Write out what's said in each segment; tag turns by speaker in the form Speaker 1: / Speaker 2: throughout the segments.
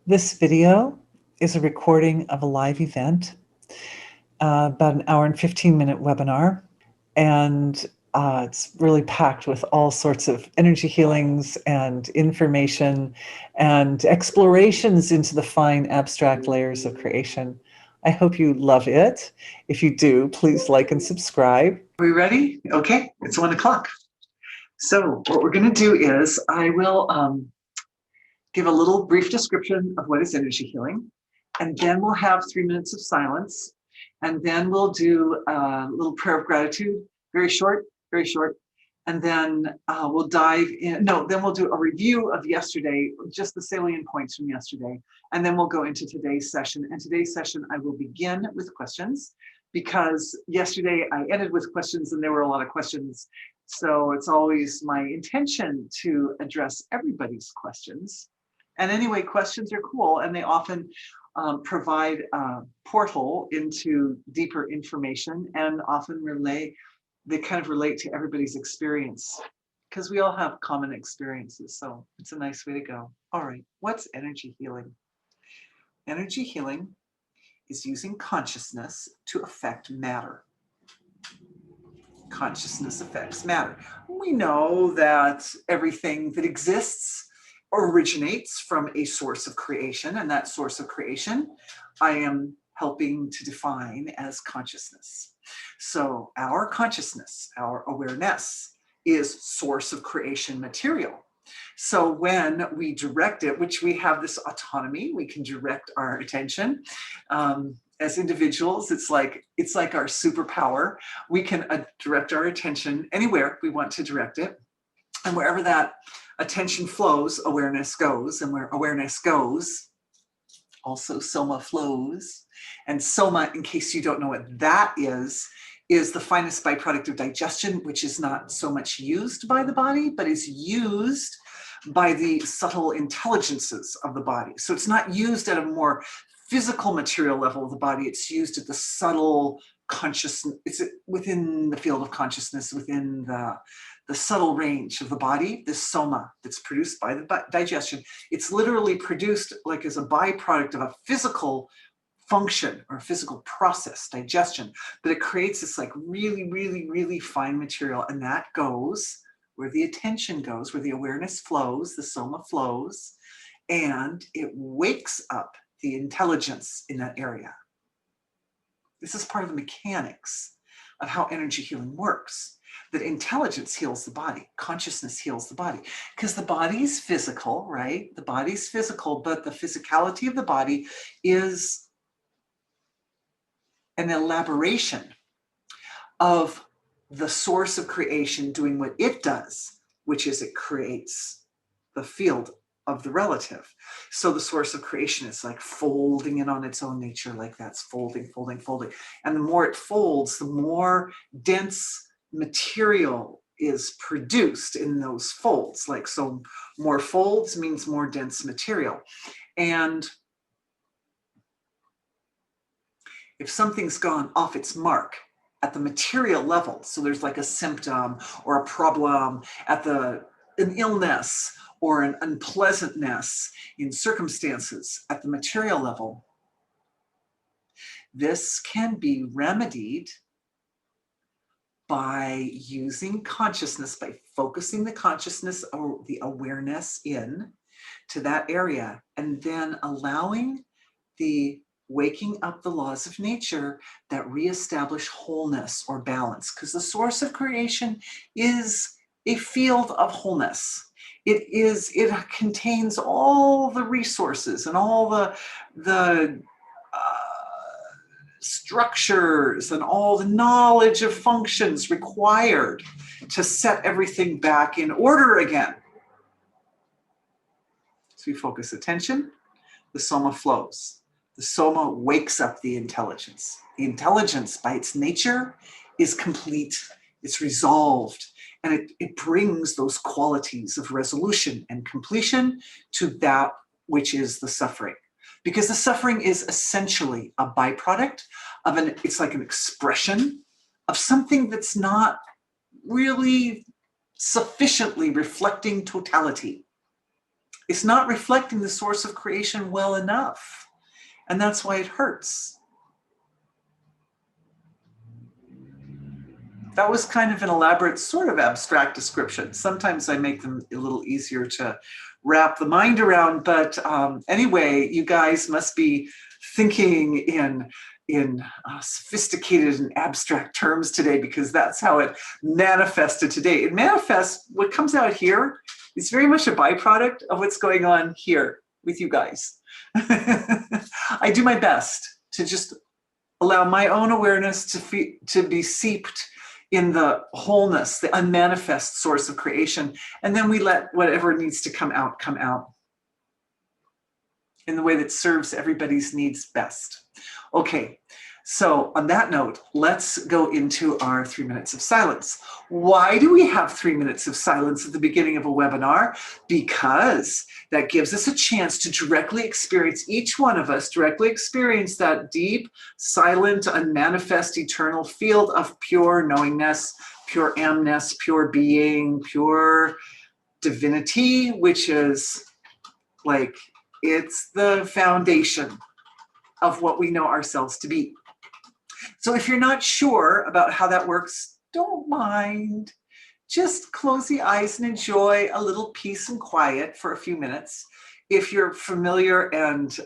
Speaker 1: This video is a recording of a live event, about an hour and 15-minute webinar, and it's really packed with all sorts of energy healings and information and explorations into the fine abstract layers of creation. I hope you love it. If you do, please like and subscribe. Are we ready? Okay, it's 1 o'clock. So what we're going to do is I will give a little brief description of what is energy healing, and then we'll have 3 minutes of silence, and then we'll do a little prayer of gratitude, very short, and then we'll dive in. No, then we'll do a review of yesterday, just the salient points from yesterday, and then we'll go into today's session. And today's session, I will begin with questions, because yesterday I ended with questions and there were a lot of questions. So it's always my intention to address everybody's questions. And anyway, questions are cool, and they often provide a portal into deeper information, and often they kind of relate to everybody's experience, because we all have common experiences. So it's a nice way to go. All right, what's energy healing? Energy healing is using consciousness to affect matter. Consciousness affects matter. We know that everything that exists originates from a source of creation, and that source of creation I am helping to define as consciousness. So our consciousness, our awareness, is source of creation material. So when we direct it, which we have this autonomy, we can direct our attention. As individuals, it's like our superpower. We can direct our attention anywhere we want to direct it, and wherever that attention flows, awareness goes, and where awareness goes, also soma flows. And soma, in case you don't know what that is the finest byproduct of digestion, which is not so much used by the body, but is used by the subtle intelligences of the body. So it's not used at a more physical material level of the body, it's used at the subtle consciousness, it's within the field of consciousness, within the subtle range of the body, this soma that's produced by the digestion. It's literally produced like as a byproduct of a physical function or physical process, digestion, but it creates this like really, really, really fine material, and that goes where the attention goes, where the awareness flows, the soma flows, and it wakes up the intelligence in that area. This is part of the mechanics of how energy healing works, that intelligence heals the body, consciousness heals the body, because the body's physical, right? The body's physical, but the physicality of the body is an elaboration of the source of creation doing what it does, which is it creates the field of the relative. So the source of creation is like folding in on its own nature, like that's folding. And the more it folds, the more dense material is produced in those folds. Like, so more folds means more dense material. And if something's gone off its mark at the material level, so there's like a symptom or a problem an illness or an unpleasantness in circumstances at the material level, this can be remedied by using consciousness, by focusing the consciousness or the awareness in to that area, and then allowing the waking up the laws of nature that reestablish wholeness or balance, because the source of creation is a field of wholeness. It contains all the resources and all the structures and all the knowledge of functions required to set everything back in order again. So we focus attention, the soma flows. The soma wakes up the intelligence. The intelligence, by its nature, is complete, it's resolved, and it brings those qualities of resolution and completion to that which is the suffering. Because the suffering is essentially a byproduct of it's like an expression of something that's not really sufficiently reflecting totality. It's not reflecting the source of creation well enough. And that's why it hurts. That was kind of an elaborate, sort of abstract description. Sometimes I make them a little easier to wrap the mind around. But anyway, you guys must be thinking in sophisticated and abstract terms today, because that's how it manifested today. It manifests, what comes out here is very much a byproduct of what's going on here with you guys. I do my best to just allow my own awareness to be seeped in the wholeness, the unmanifest source of creation. And then we let whatever needs to come out in the way that serves everybody's needs best. Okay, so on that note, let's go into our 3 minutes of silence. Why do we have 3 minutes of silence at the beginning of a webinar? Because that gives us a chance to directly experience, each one of us directly experience that deep, silent, unmanifest, eternal field of pure knowingness, pure amness, pure being, pure divinity, which is like, it's the foundation of what we know ourselves to be. So if you're not sure about how that works, don't mind. Just close the eyes and enjoy a little peace and quiet for a few minutes. If you're familiar and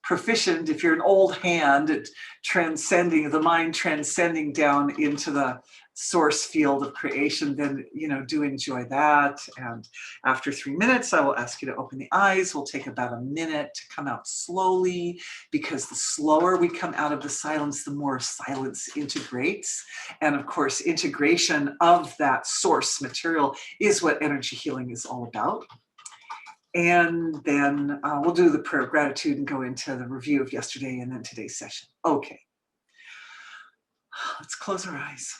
Speaker 1: proficient, if you're an old hand at transcending, the mind transcending down into the source field of creation, then, do enjoy that. And after 3 minutes, I will ask you to open the eyes. We'll take about a minute to come out slowly, because the slower we come out of the silence, the more silence integrates. And of course, integration of that source material is what energy healing is all about. And then we'll do the prayer of gratitude and go into the review of yesterday and then today's session. Okay, let's close our eyes.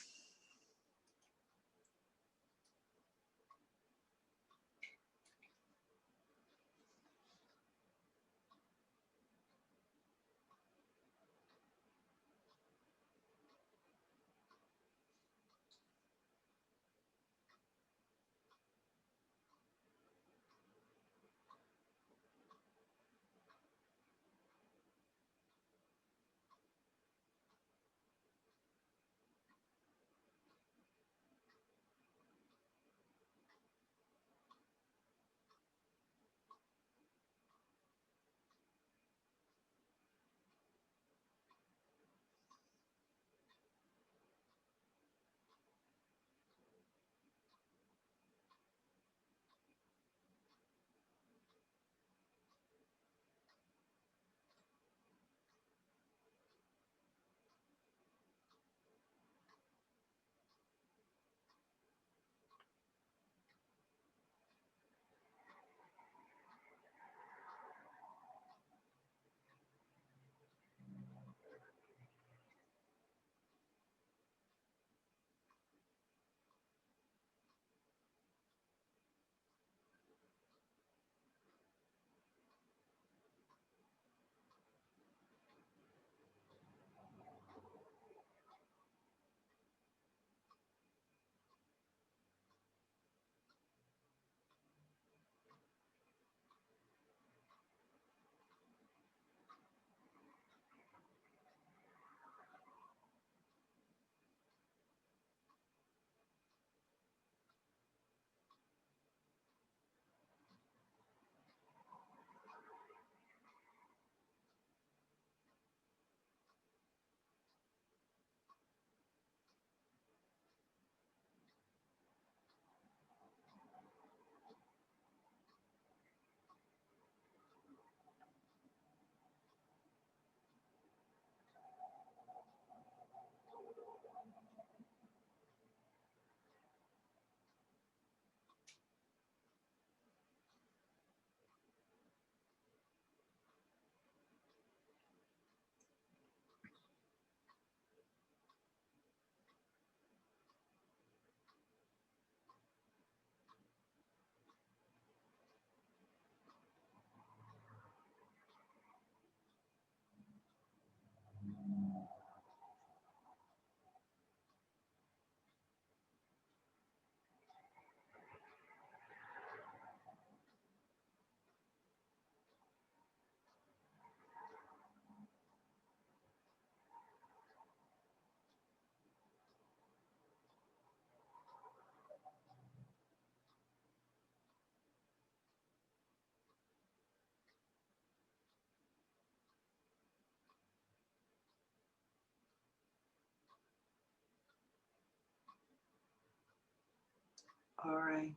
Speaker 1: All right.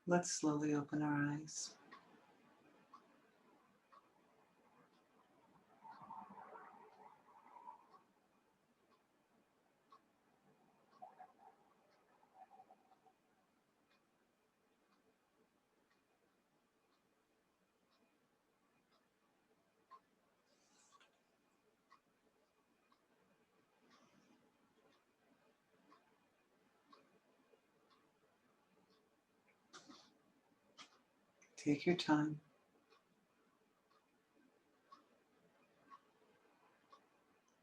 Speaker 1: Let's slowly open our eyes. Take your time.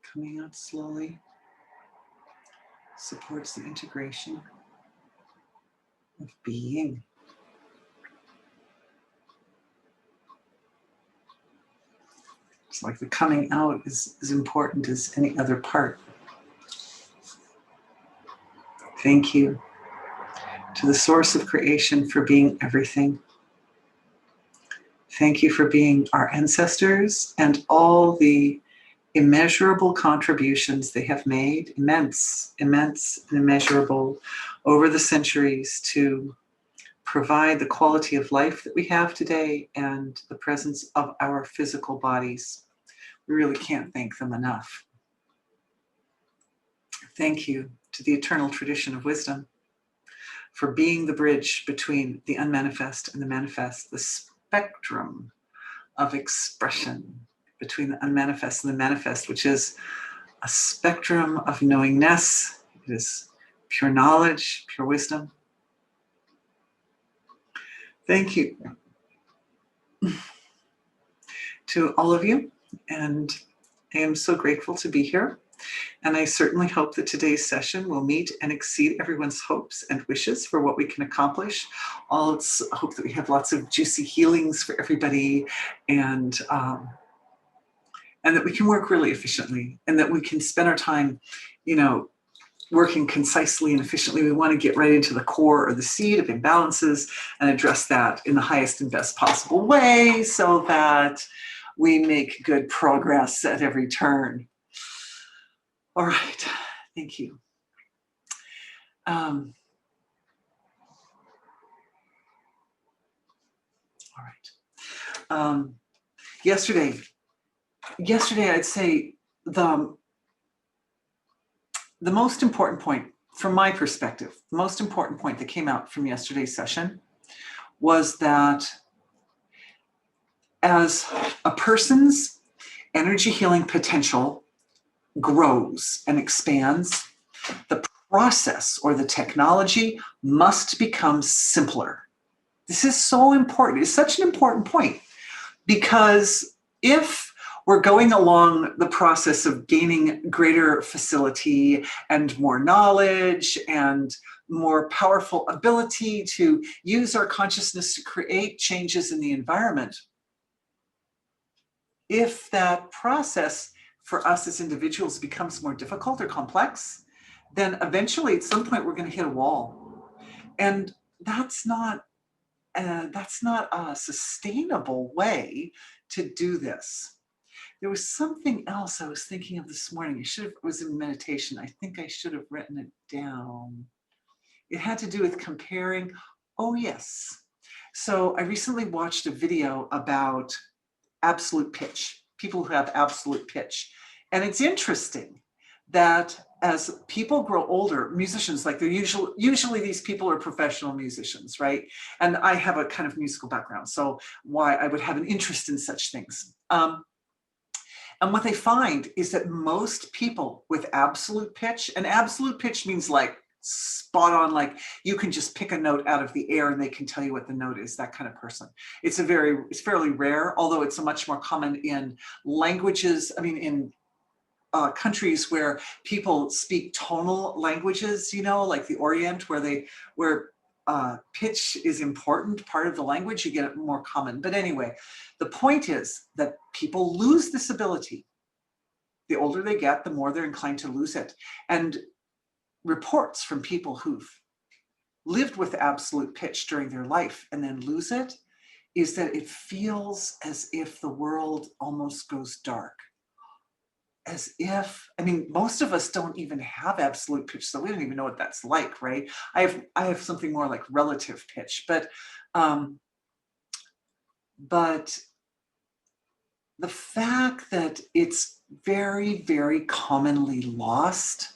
Speaker 1: Coming out slowly supports the integration of being. It's like the coming out is as important as any other part. Thank you to the source of creation for being everything. Thank you for being our ancestors and all the immeasurable contributions they have made, immense, immense, and immeasurable over the centuries to provide the quality of life that we have today and the presence of our physical bodies. We really can't thank them enough. Thank you to the eternal tradition of wisdom for being the bridge between the unmanifest and the manifest, the spectrum of expression between the unmanifest and the manifest, which is a spectrum of knowingness. It is pure knowledge, pure wisdom. Thank you to all of you, and I am so grateful to be here. And I certainly hope that today's session will meet and exceed everyone's hopes and wishes for what we can accomplish. Let's hope that we have lots of juicy healings for everybody, and that we can work really efficiently, and that we can spend our time, working concisely and efficiently. We want to get right into the core or the seed of imbalances and address that in the highest and best possible way so that we make good progress at every turn. All right, thank you. All right. Yesterday, I'd say the most important point, from my perspective, the most important point that came out from yesterday's session was that as a person's energy healing potential grows and expands, the process or the technology must become simpler. This is so important. It's such an important point, because if we're going along the process of gaining greater facility and more knowledge and more powerful ability to use our consciousness to create changes in the environment, if that process for us as individuals becomes more difficult or complex, then eventually at some point we're going to hit a wall. And that's not a sustainable way to do this. There was something else I was thinking of this morning. It was in meditation. I think I should have written it down. It had to do with comparing. Oh, yes. So I recently watched a video about absolute pitch, people who have absolute pitch. And it's interesting that as people grow older, musicians, like they're usually these people are professional musicians, right? And I have a kind of musical background, so why I would have an interest in such things. And what they find is that most people with absolute pitch, and absolute pitch means like spot on, like you can just pick a note out of the air and they can tell you what the note is, that kind of person. It's fairly rare, although it's much more common in languages, in countries where people speak tonal languages, like the Orient, where pitch is important, part of the language, you get it more common. But anyway, the point is that people lose this ability. The older they get, the more they're inclined to lose it. And reports from people who've lived with absolute pitch during their life and then lose it is that it feels as if the world almost goes dark. as if, I mean, most of us don't even have absolute pitch, so we don't even know what that's like, right? I have something more like relative pitch, um, but the fact that it's very, very commonly lost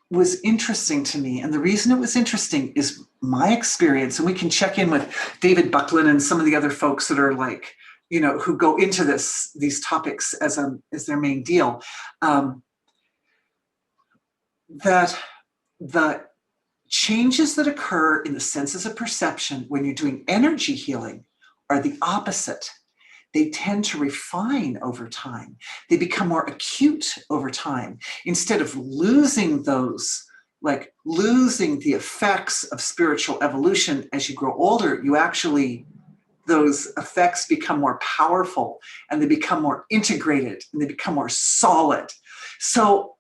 Speaker 1: was interesting to me. And the reason it was interesting is my experience, and we can check in with David Buckland and some of the other folks that are like, you know, who go into these topics as their main deal, that the changes that occur in the senses of perception when you're doing energy healing are the opposite. They tend to refine over time. They become more acute over time. Instead of losing those, like losing the effects of spiritual evolution as you grow older, you actually, those effects become more powerful and they become more integrated and they become more solid. So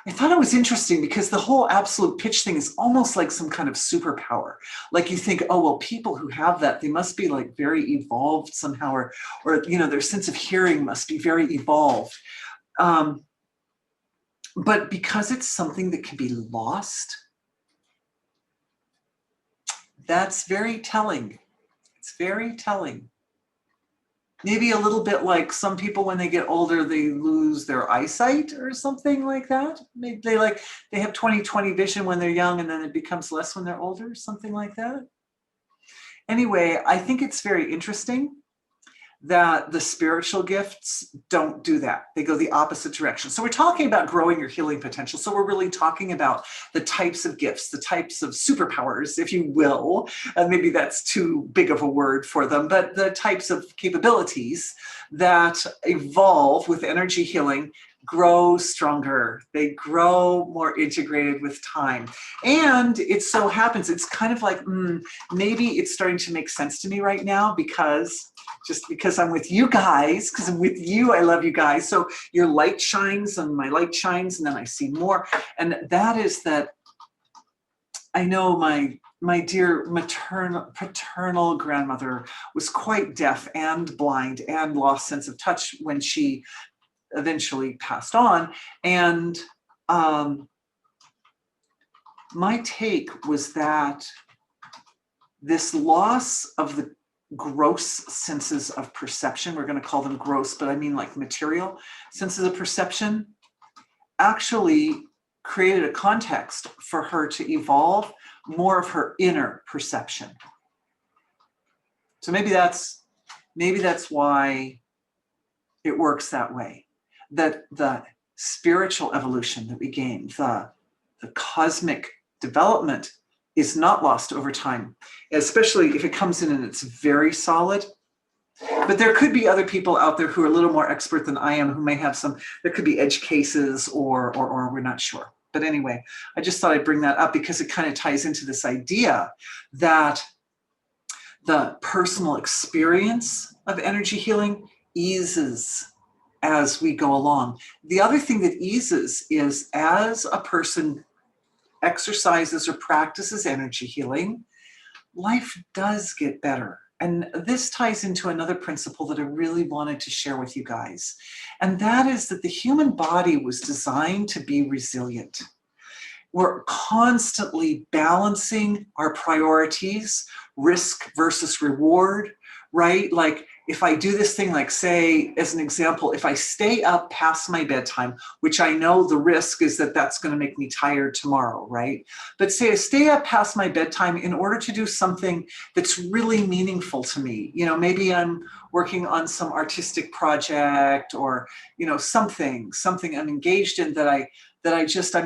Speaker 1: I thought it was interesting because the whole absolute pitch thing is almost like some kind of superpower. Like you think, oh, well, people who have that, they must be like very evolved somehow, or you know, their sense of hearing must be very evolved. But because it's something that can be lost, that's very telling. It's very telling. Maybe a little bit like some people when they get older, they lose their eyesight or something like that. Maybe they have 20/20 vision when they're young and then it becomes less when they're older, something like that. Anyway, I think it's very interesting that the spiritual gifts don't do that. They go the opposite direction. So we're talking about growing your healing potential. So we're really talking about the types of gifts, the types of superpowers, if you will. Maybe that's too big of a word for them, but the types of capabilities that evolve with energy healing grow stronger. They grow more integrated with time. And it so happens, it's kind of like, maybe it's starting to make sense to me right now because I'm with you guys, because I'm with you, I love you guys. So your light shines and my light shines and then I see more. And that is that I know my dear paternal grandmother was quite deaf and blind and lost sense of touch when she eventually passed on. And my take was that this loss of the gross senses of perception, we're going to call them gross, but I mean like material senses of perception, actually created a context for her to evolve more of her inner perception. So maybe that's why it works that way. That the spiritual evolution that we gain, the cosmic development is not lost over time, especially if it comes in and it's very solid. But there could be other people out there who are a little more expert than I am, who may have some, there could be edge cases or we're not sure. But anyway, I just thought I'd bring that up because it kind of ties into this idea that the personal experience of energy healing eases as we go along. The other thing that eases is as a person exercises or practices energy healing, life does get better. And this ties into another principle that I really wanted to share with you guys. And that is that the human body was designed to be resilient. We're constantly balancing our priorities, risk versus reward, right? Like if I do this thing, like say, as an example, if I stay up past my bedtime, which I know the risk is that that's going to make me tired tomorrow, right? But say I stay up past my bedtime in order to do something that's really meaningful to me. You know, maybe I'm working on some artistic project or, you know, something I'm engaged in that I'm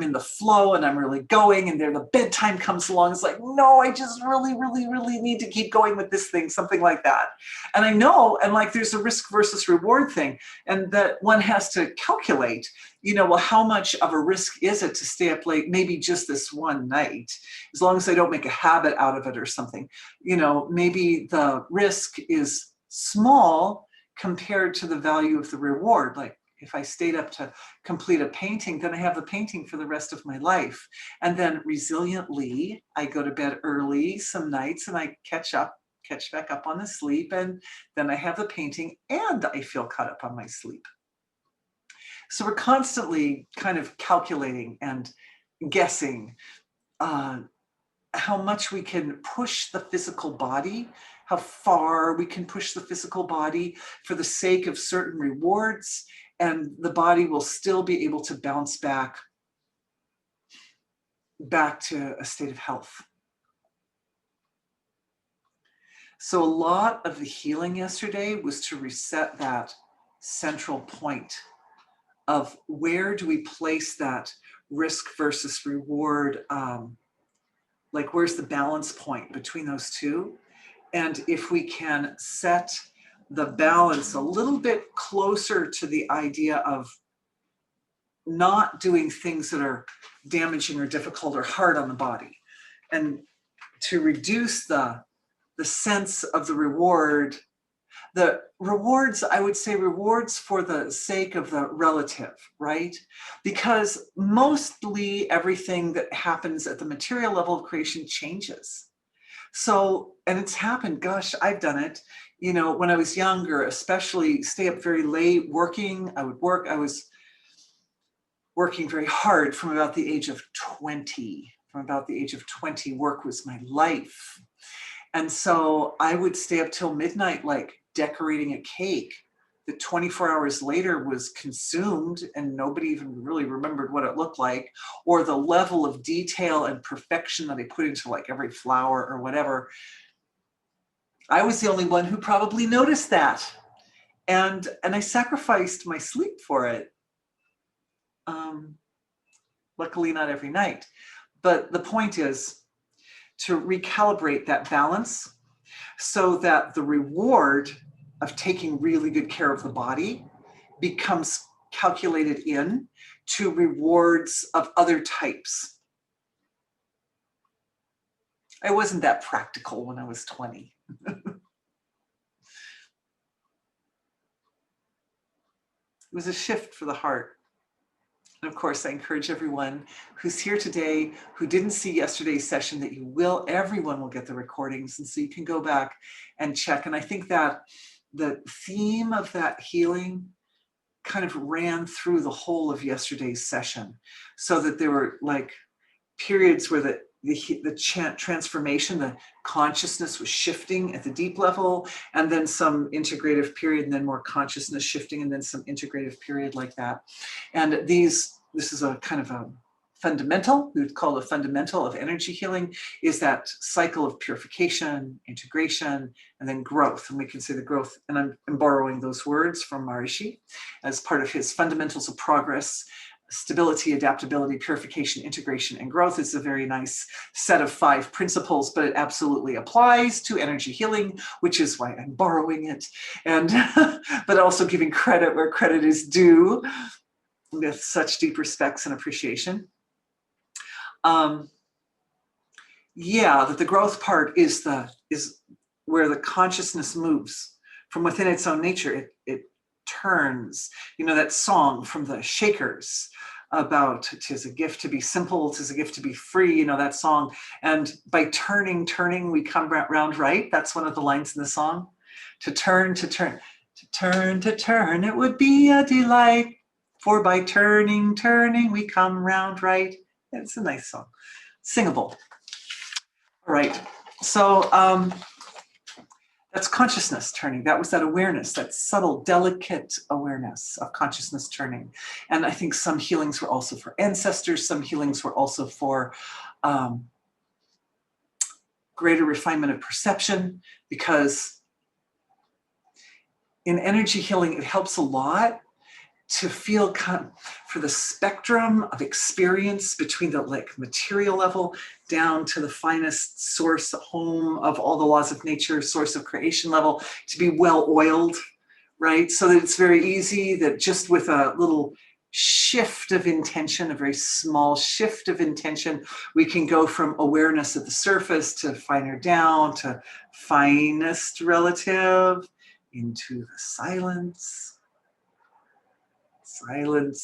Speaker 1: in the flow and I'm really going, and there the bedtime comes along. It's like, no, I just really, really, really need to keep going with this thing, something like that. And I know, and like there's a risk versus reward thing, and that one has to calculate, you know, well, how much of a risk is it to stay up late, maybe just this one night, as long as I don't make a habit out of it or something. You know, maybe the risk is small compared to the value of the reward. Like, if I stayed up to complete a painting, then I have the painting for the rest of my life. And then resiliently, I go to bed early some nights and I catch up catch back up on the sleep, and then I have the painting and I feel caught up on my sleep. So we're constantly kind of calculating and guessing how much we can push the physical body, how far we can push the physical body for the sake of certain rewards, and the body will still be able to bounce back to a state of health. So a lot of the healing yesterday was to reset that central point of where do we place that risk versus reward, like where's the balance point between those two? And if we can set the balance a little bit closer to the idea of not doing things that are damaging or difficult or hard on the body, and to reduce the sense of the reward. The rewards, I would say rewards for the sake of the relative, right? Because mostly everything that happens at the material level of creation changes. So, and it's happened, gosh, I've done it. You know, when I was younger, especially stay up very late working, I was working very hard from about the age of 20. From about the age of 20, work was my life. And so I would stay up till midnight, like decorating a cake that 24 hours later was consumed and nobody even really remembered what it looked like, or the level of detail and perfection that I put into like every flower or whatever. I was the only one who probably noticed that. And I sacrificed my sleep for it. Luckily not every night. But the point is to recalibrate that balance so that the reward of taking really good care of the body becomes calculated in to rewards of other types. I wasn't that practical when I was 20. It was a shift for the heart. And of course, I encourage everyone who's here today, who didn't see yesterday's session, that everyone will get the recordings. And so you can go back and check. And I think that the theme of that healing kind of ran through the whole of yesterday's session, so that there were like periods where the transformation, the consciousness was shifting at the deep level, and then some integrative period, and then more consciousness shifting, and then some integrative period like that. And this is a kind of a fundamental, we would call it a fundamental of energy healing, is that cycle of purification, integration, and then growth. And we can say the growth, and I'm borrowing those words from Maharishi as part of his fundamentals of progress. Stability, adaptability, purification, integration, and growth is a very nice set of 5 principles, but it absolutely applies to energy healing, which is why I'm borrowing it, and but also giving credit where credit is due with such deep respects and appreciation. Yeah, that the growth part is where the consciousness moves from within its own nature. It turns, you know, that song from the Shakers about "'tis a gift to be simple, 'tis a gift to be free," you know, that song. And by turning, we come round right. That's one of the lines in the song. To turn, it would be a delight, for by turning, we come round right. It's a nice song, singable. All right, so that's consciousness turning. That was that awareness, that subtle, delicate awareness of consciousness turning. And I think some healings were also for ancestors. Some healings were also for greater refinement of perception, because in energy healing, it helps a lot to feel for the spectrum of experience between the like material level down to the finest source, home of all the laws of nature, source of creation level, to be well oiled, right? So that it's very easy that just with a little shift of intention, a very small shift of intention, we can go from awareness at the surface to finer down to finest relative into the silence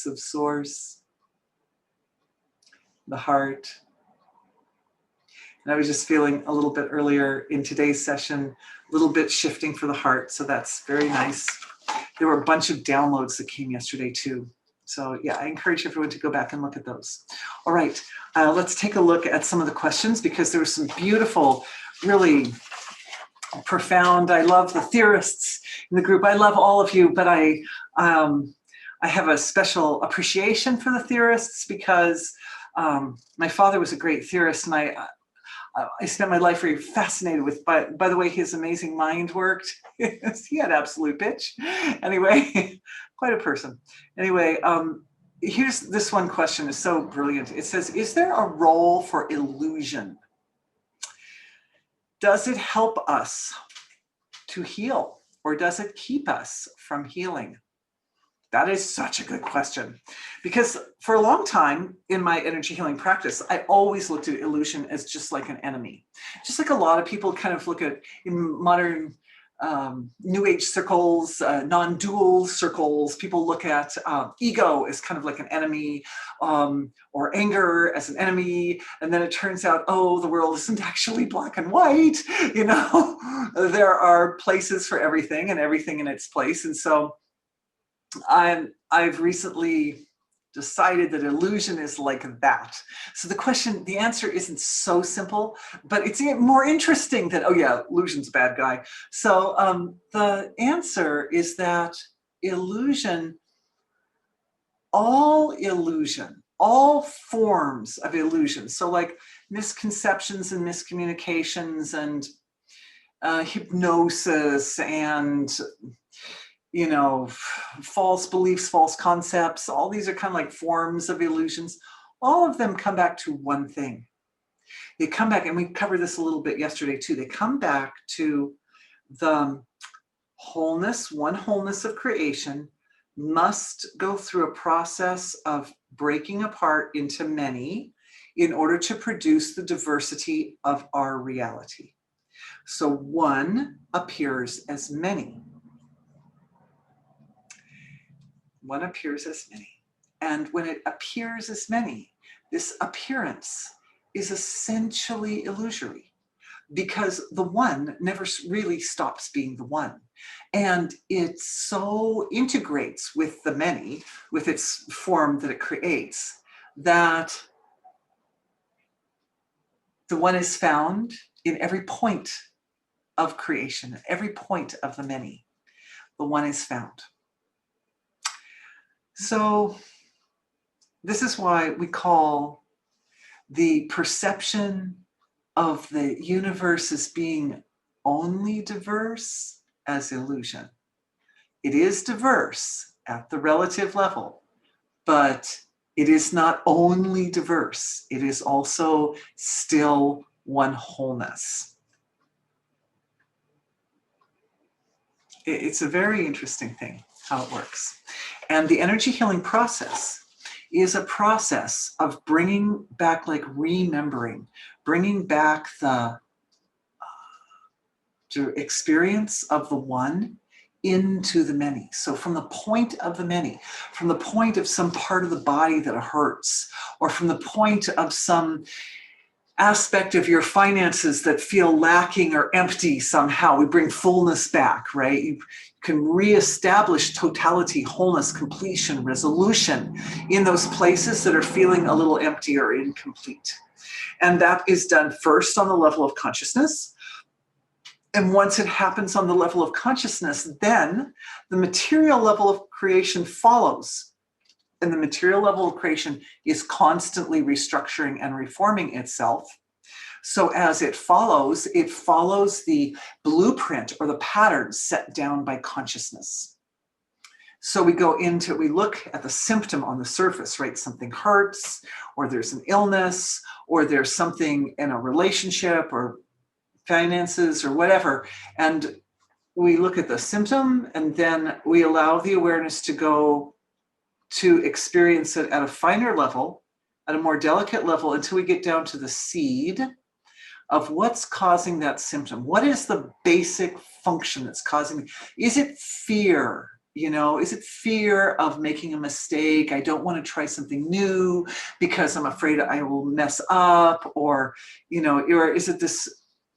Speaker 1: of source, the heart. And I was just feeling a little bit earlier in today's session, a little bit shifting for the heart. So that's very nice. There were a bunch of downloads that came yesterday too. So yeah, I encourage everyone to go back and look at those. All right, let's take a look at some of the questions, because there were some beautiful, really profound. I love the theorists in the group. I love all of you, but I have a special appreciation for the theorists, because my father was a great theorist, and I spent my life very fascinated with, by the way his amazing mind worked. He had absolute pitch. Anyway, quite a person. Anyway, here's this one question, is so brilliant. It says, is there a role for illusion? Does it help us to heal, or does it keep us from healing? That is such a good question, because for a long time in my energy healing practice, I always looked at illusion as just like an enemy. Just like a lot of people kind of look at in modern New Age circles, non-dual circles, people look at ego as kind of like an enemy, or anger as an enemy. And then it turns out, oh, the world isn't actually black and white. You know, there are places for everything and everything in its place. And so I've recently decided that illusion is like that. So the answer isn't so simple, but it's more interesting than, oh yeah, illusion's a bad guy. So the answer is that all forms of illusion, so like misconceptions and miscommunications and hypnosis and false beliefs, false concepts, all these are kind of like forms of illusions. All of them come back to one thing. They come back, and we covered this a little bit yesterday too, they come back to the wholeness. One wholeness of creation must go through a process of breaking apart into many in order to produce the diversity of our reality. So one appears as many. One appears as many. And when it appears as many, this appearance is essentially illusory, because the one never really stops being the one. And it so integrates with the many, with its form that it creates, that the one is found in every point of creation, at every point of the many. The one is found. So this is why we call the perception of the universe as being only diverse as illusion. It is diverse at the relative level, but it is not only diverse, it is also still one wholeness. It's a very interesting thing how it works. And the energy healing process is a process of bringing back, like remembering, bringing back the experience of the one into the many. So from the point of the many, from the point of some part of the body that hurts, or from the point of some aspect of your finances that feel lacking or empty somehow, we bring fullness back, right? You can reestablish totality, wholeness, completion, resolution in those places that are feeling a little empty or incomplete. And that is done first on the level of consciousness. And once it happens on the level of consciousness, then the material level of creation follows. And the material level of creation is constantly restructuring and reforming itself. So as it follows the blueprint or the pattern set down by consciousness. So we look at the symptom on the surface, right? Something hurts, or there's an illness, or there's something in a relationship or finances or whatever. And we look at the symptom, and then we allow the awareness to go to experience it at a finer level, at a more delicate level, until we get down to the seed of what's causing that symptom. What is the basic function that's causing it? Is it fear? You know, is it fear of making a mistake? I don't want to try something new because I'm afraid I will mess up, or, you know, or is it this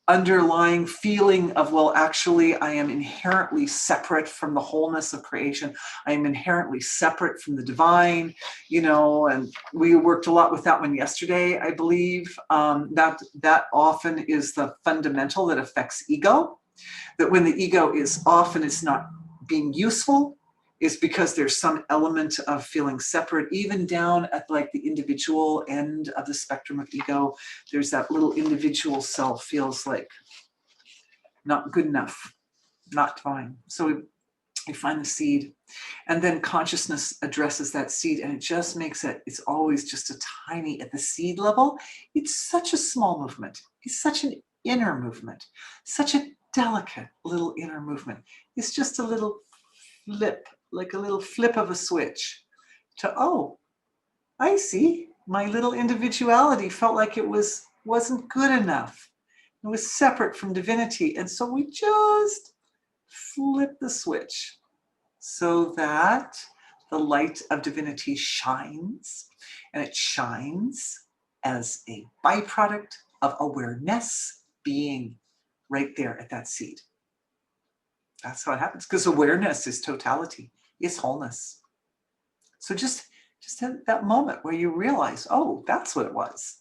Speaker 1: underlying feeling of, well, actually, I am inherently separate from the wholeness of creation. I am inherently separate from the divine, you know, and we worked a lot with that one yesterday, I believe. That often is the fundamental that affects ego, that when the ego is off and it's not being useful, is because there's some element of feeling separate, even down at like the individual end of the spectrum of ego. There's that little individual self feels like not good enough, not divine. So we find the seed, and then consciousness addresses that seed, and it just makes it, it's always just a tiny, at the seed level, it's such a small movement. It's such an inner movement, such a delicate little inner movement. It's just a little flip, like a little flip of a switch to, oh, I see, my little individuality felt like it wasn't good enough. It was separate from divinity. And so we just flip the switch so that the light of divinity shines, and it shines as a byproduct of awareness being right there at that seed. That's how it happens, because awareness is totality, is wholeness. So just have that moment where you realize, oh, that's what it was.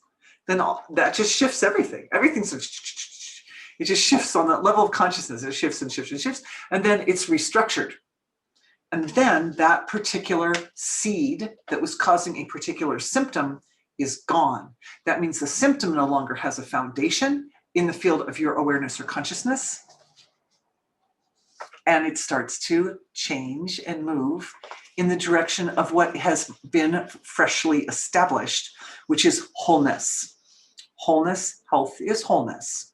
Speaker 1: Then that just shifts everything. Everything's, it just shifts on that level of consciousness. It shifts and shifts and shifts, and then it's restructured. And then that particular seed that was causing a particular symptom is gone. That means the symptom no longer has a foundation in the field of your awareness or consciousness. And it starts to change and move in the direction of what has been freshly established, which is wholeness. Wholeness, health is wholeness.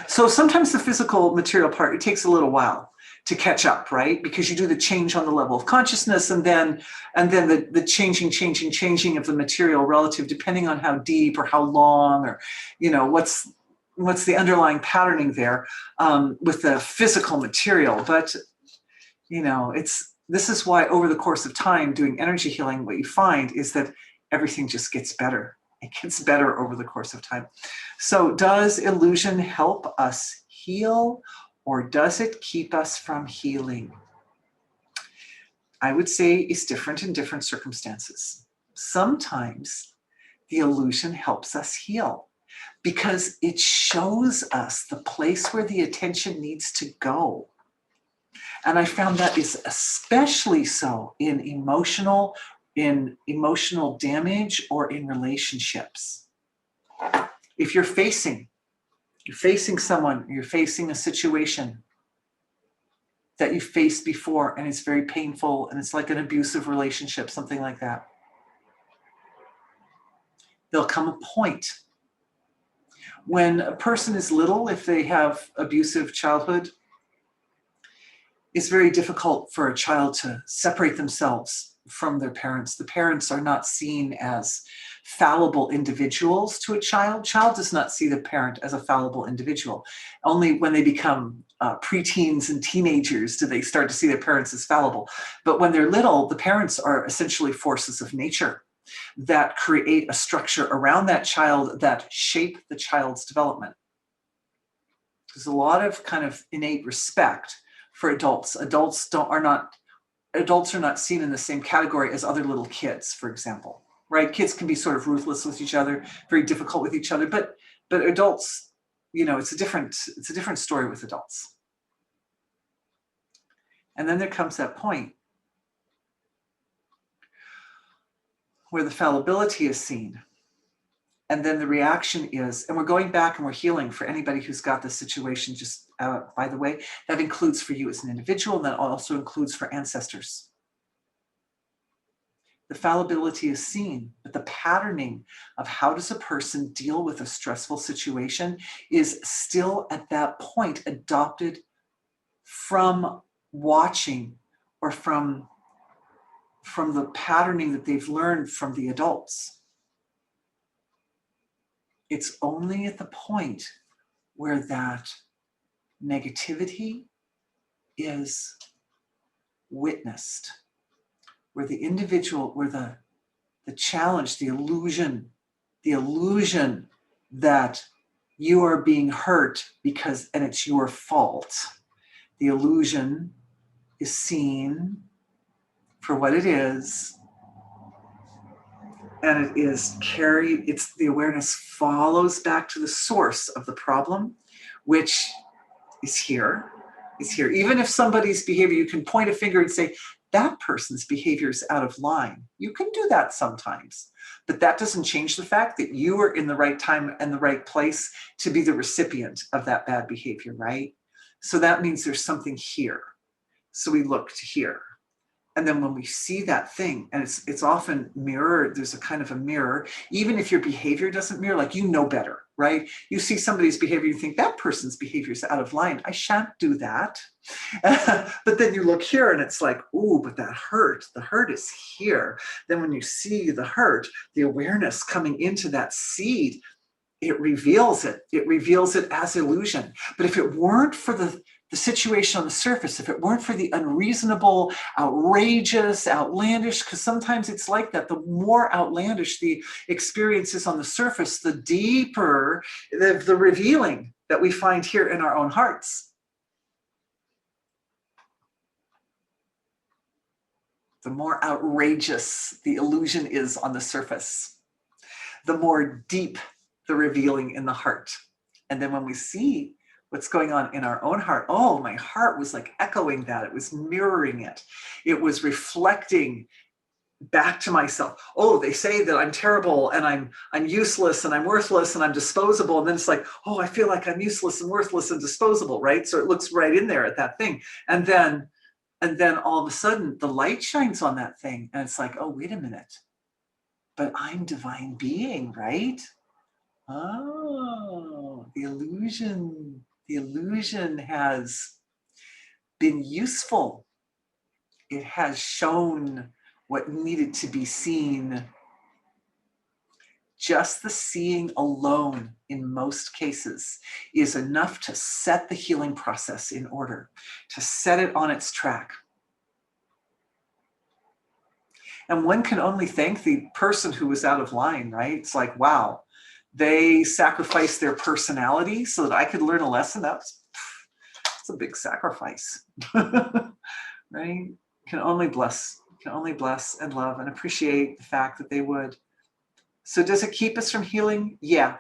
Speaker 1: So sometimes the physical material part, it takes a little while to catch up, right? Because you do the change on the level of consciousness, and then the changing of the material relative, depending on how deep or how long, or, you know, what's the underlying patterning there with the physical material. But, you know, this is why over the course of time doing energy healing, what you find is that everything just gets better. It gets better over the course of time. So does illusion help us heal, or does it keep us from healing? I would say it's different in different circumstances. Sometimes the illusion helps us heal, because it shows us the place where the attention needs to go. And I found that is especially so in emotional damage or in relationships. If you're facing someone, you're facing a situation that you faced before, and it's very painful, and it's like an abusive relationship, something like that, there'll come a point when a person is little, if they have abusive childhood, it's very difficult for a child to separate themselves from their parents. The parents are not seen as fallible individuals to a child. Child does not see the parent as a fallible individual. Only when they become preteens and teenagers do they start to see their parents as fallible. But when they're little, the parents are essentially forces of nature that create a structure around that child that shape the child's development. There's a lot of kind of innate respect for adults. Adults are not seen in the same category as other little kids, for example, right? Kids can be sort of ruthless with each other, very difficult with each other, but adults, you know, it's a different story with adults. And then there comes that point where the fallibility is seen. And then the reaction is, and we're going back and we're healing for anybody who's got this situation, just by the way, that includes for you as an individual, and that also includes for ancestors. The fallibility is seen, but the patterning of how does a person deal with a stressful situation is still at that point adopted from watching or from the patterning that they've learned from the adults. It's only at the point where that negativity is witnessed, where the individual, where the challenge, the illusion that you are being hurt because, and it's your fault. The illusion is seen for what it is, and it is carried, it's the awareness follows back to the source of the problem, which is here. Even if somebody's behavior, you can point a finger and say, that person's behavior is out of line. You can do that sometimes, but that doesn't change the fact that you are in the right time and the right place to be the recipient of that bad behavior, right? So that means there's something here. So we look to here. And then when we see that thing, and it's often mirrored, there's a kind of a mirror, even if your behavior doesn't mirror, like you know better, right? You see somebody's behavior, you think that person's behavior is out of line. I shan't do that. But then you look here and it's like, ooh, but that hurt, the hurt is here. Then when you see the hurt, the awareness coming into that seed, it reveals it. It reveals it as illusion. But if it weren't for the situation on the surface, if it weren't for the unreasonable, outrageous, outlandish, because sometimes it's like that, the more outlandish the experience is on the surface, the deeper the revealing that we find here in our own hearts. The more outrageous the illusion is on the surface, the more deep the revealing in the heart. And then when we see what's going on in our own heart, oh, my heart was like echoing that. It was mirroring it. It was reflecting back to myself. Oh, they say that I'm terrible and I'm useless and I'm worthless and I'm disposable. And then it's like, oh, I feel like I'm useless and worthless and disposable, right? So it looks right in there at that thing. And then all of a sudden the light shines on that thing and it's like, oh, wait a minute, but I'm divine being, right? Oh, the illusion has been useful. It has shown what needed to be seen. Just the seeing alone, in most cases, is enough to set the healing process in order, to set it on its track. And one can only thank the person who was out of line, right? It's like, wow, they sacrificed their personality so that I could learn a lesson. That's a big sacrifice, right? Can only bless and love and appreciate the fact that they would. So does it keep us from healing? Yeah.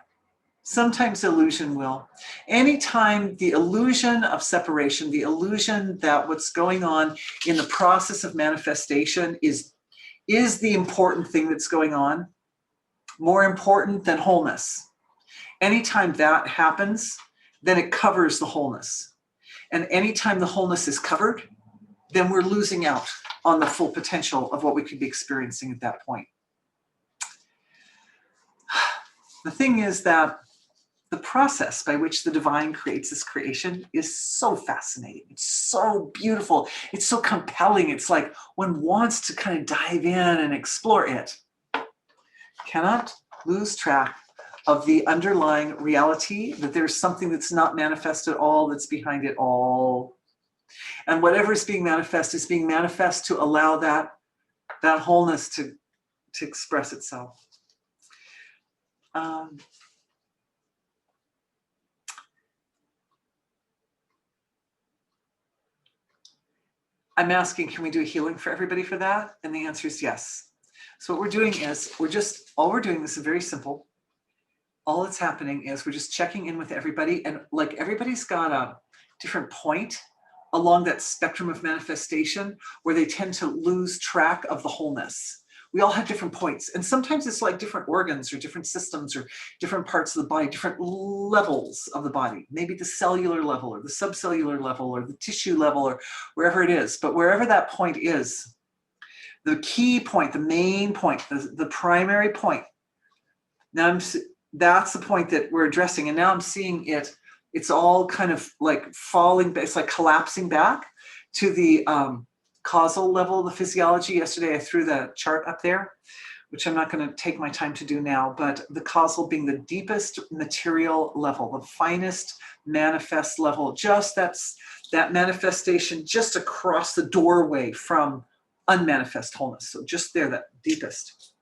Speaker 1: Sometimes illusion will. Anytime the illusion of separation, the illusion that what's going on in the process of manifestation is the important thing that's going on, more important than wholeness. Anytime that happens, then it covers the wholeness. And anytime the wholeness is covered, then we're losing out on the full potential of what we could be experiencing at that point. The thing is that the process by which the divine creates this creation is so fascinating. It's so beautiful. It's so compelling. It's like one wants to kind of dive in and explore it. Cannot lose track of the underlying reality that there's something that's not manifest at all, that's behind it all. And whatever is being manifest to allow that wholeness to express itself. I'm asking, can we do a healing for everybody for that? And the answer is yes. So what we're doing is, all we're doing, this is very simple. All that's happening is we're just checking in with everybody, and like everybody's got a different point along that spectrum of manifestation where they tend to lose track of the wholeness. We all have different points, and sometimes it's like different organs or different systems or different parts of the body, different levels of the body, maybe the cellular level or the subcellular level or the tissue level or wherever it is. But wherever that point is, the key point, the main point, the primary point, that's the point that we're addressing. And now I'm seeing it's all kind of like falling, it's like collapsing back to the causal level of the physiology. Yesterday I threw the chart up there, which I'm not going to take my time to do now, but the causal being the deepest material level, the finest manifest level, just that's that manifestation just across the doorway from unmanifest wholeness. So just there, that deepest.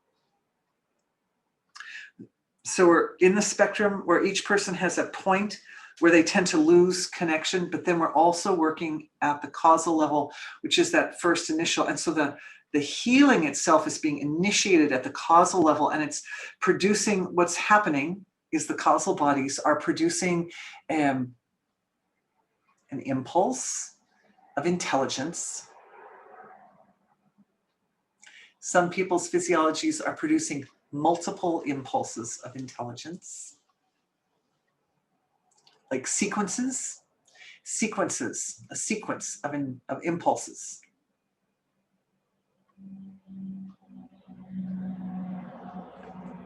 Speaker 1: So we're in the spectrum where each person has a point where they tend to lose connection, but then we're also working at the causal level, which is that first initial. And so the healing itself is being initiated at the causal level, and it's producing, what's happening is the causal bodies are producing an impulse of intelligence. Some people's physiologies are producing multiple impulses of intelligence, like a sequence of impulses.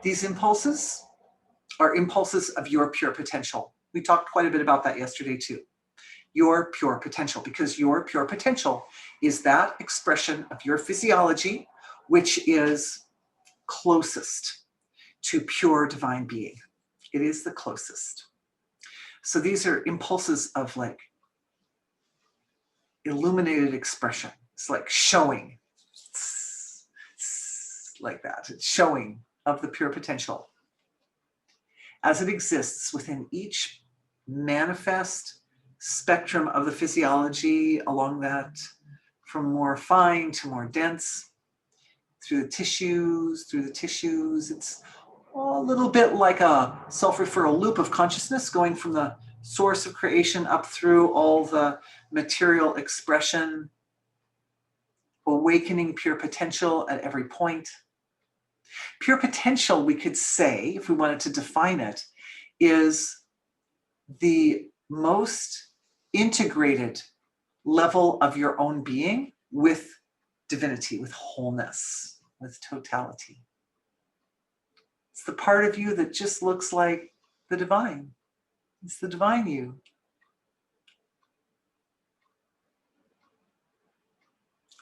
Speaker 1: These impulses are impulses of your pure potential. We talked quite a bit about that yesterday too. Your pure potential, because your pure potential is that expression of your physiology, which is closest to pure divine being. It is the closest. So these are impulses of like illuminated expression. It's like showing, like that. It's showing of the pure potential as it exists within each manifest spectrum of the physiology, along that from more fine to more dense, through the tissues. It's a little bit like a self-referral loop of consciousness going from the source of creation up through all the material expression, awakening pure potential at every point. Pure potential, we could say, if we wanted to define it, is the most integrated level of your own being with divinity, with wholeness, with totality. It's the part of you that just looks like the divine. It's the divine you.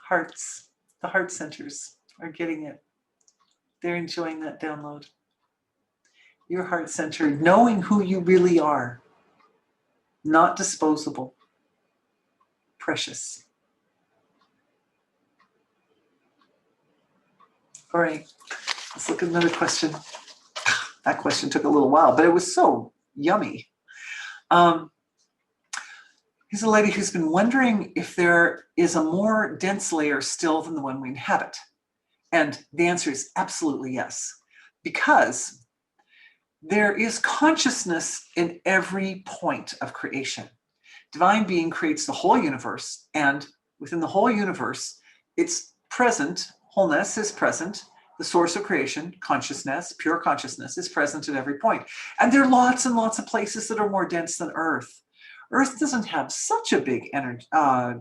Speaker 1: Hearts, the heart centers are getting it. They're enjoying that download. Your heart center, knowing who you really are, not disposable, precious. All right, let's look at another question. That question took a little while, but it was so yummy. Here's a lady who's been wondering if there is a more dense layer still than the one we inhabit. And the answer is absolutely yes, because there is consciousness in every point of creation. Divine being creates the whole universe, and within the whole universe, it's present, wholeness is present, the source of creation, consciousness, pure consciousness is present at every point. And there are lots and lots of places that are more dense than Earth. Earth doesn't have such a big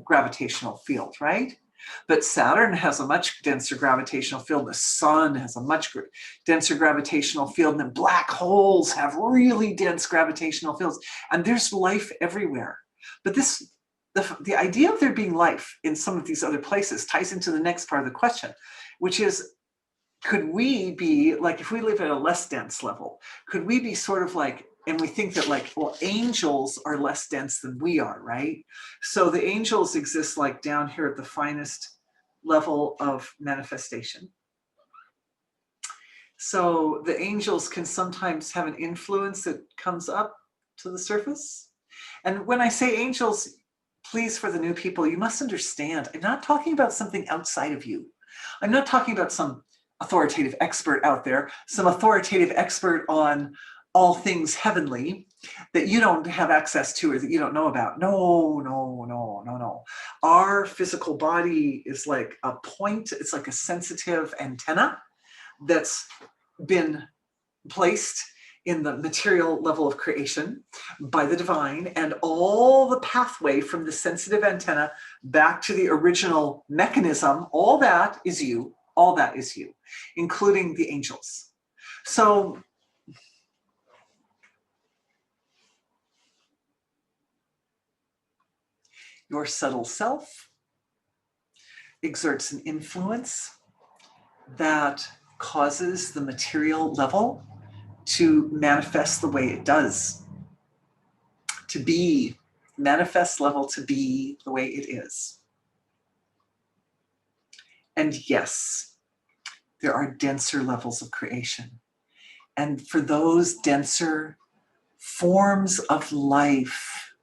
Speaker 1: gravitational field, right? But Saturn has a much denser gravitational field. The sun has a much denser gravitational field. And then black holes have really dense gravitational fields. And there's life everywhere. But the idea of there being life in some of these other places ties into the next part of the question, which is, could we be, like, if we live at a less dense level, could we be sort of like, and we think that like, well, angels are less dense than we are, right? So the angels exist like down here at the finest level of manifestation. So the angels can sometimes have an influence that comes up to the surface. And when I say angels, please, for the new people, you must understand, I'm not talking about something outside of you. I'm not talking about some authoritative expert out there, some authoritative expert on all things heavenly that you don't have access to or that you don't know about. No. Our physical body is like a point, it's like a sensitive antenna that's been placed in the material level of creation by the divine, and all the pathway from the sensitive antenna back to the original mechanism, all that is you, including the angels. So your subtle self exerts an influence that causes the material level to manifest the way it does, to be manifest level to be the way it is. And yes, there are denser levels of creation. And for those denser forms of life,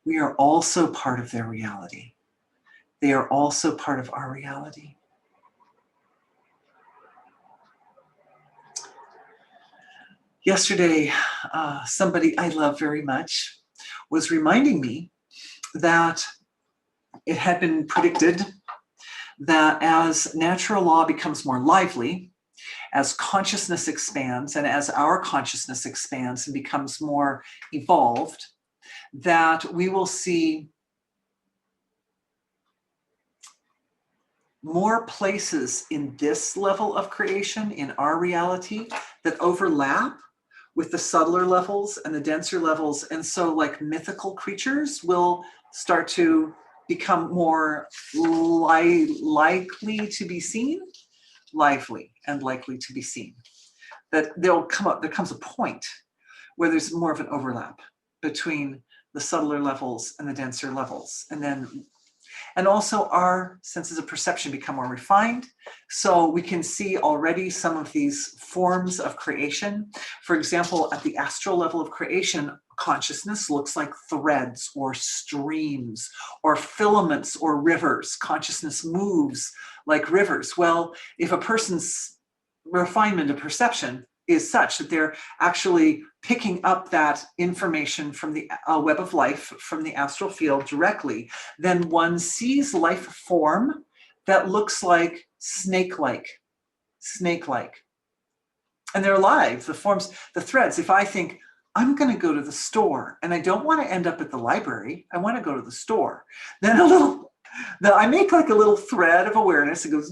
Speaker 1: we are also part of their reality. They are also part of our reality. Yesterday, somebody I love very much was reminding me that it had been predicted that as natural law becomes more lively, as consciousness expands, and as our consciousness expands and becomes more evolved, that we will see more places in this level of creation, in our reality, that overlap with the subtler levels and the denser levels. And so like mythical creatures will start to become more likely to be seen, lively and likely to be seen. That they'll come up, there comes a point where there's more of an overlap between the subtler levels and the denser levels. And also our senses of perception become more refined. So we can see already some of these forms of creation. For example, at the astral level of creation, consciousness looks like threads or streams or filaments or rivers. Consciousness moves like rivers. Well, if a person's refinement of perception is such that they're actually picking up that information from the web of life, from the astral field directly, then one sees life form that looks like snake-like. And they're alive, the forms, the threads. If I think, I'm going to go to the store and I don't want to end up at the library, I want to go to the store, then I make like a little thread of awareness. It goes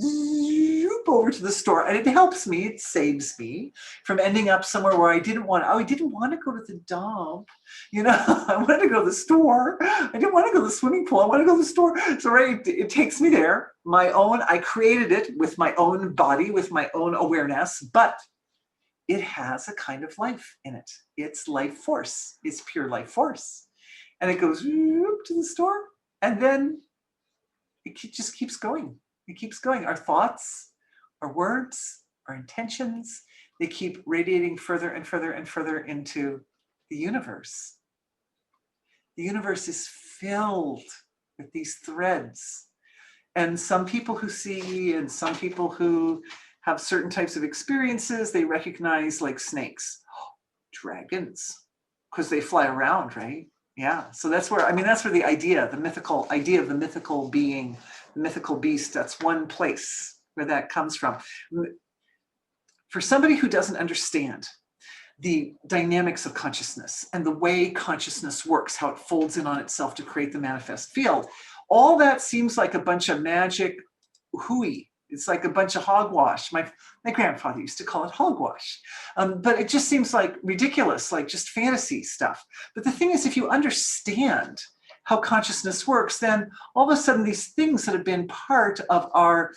Speaker 1: over to the store, and it helps me. It saves me from ending up somewhere where I didn't want. Oh, I didn't want to go to the dump. I wanted to go to the store. I didn't want to go to the swimming pool. I want to go to the store. So right, it takes me there. I created it with my own body, with my own awareness, but it has a kind of life in it. It's life force. It's pure life force, and it goes to the store, and then it just keeps going. It keeps going. Our thoughts, our words, our intentions, they keep radiating further and further and further into the universe. The universe is filled with these threads. And some people who see and some people who have certain types of experiences, they recognize like snakes, dragons, because they fly around, right? Yeah, so that's where the idea, the mythical idea of the mythical being, the mythical beast, that's one place where that comes from. For somebody who doesn't understand the dynamics of consciousness and the way consciousness works, how it folds in on itself to create the manifest field, all that seems like a bunch of magic hooey. It's like a bunch of hogwash. My grandfather used to call it hogwash. But it just seems like ridiculous, like just fantasy stuff. But the thing is, if you understand how consciousness works, then all of a sudden these things that have been part of our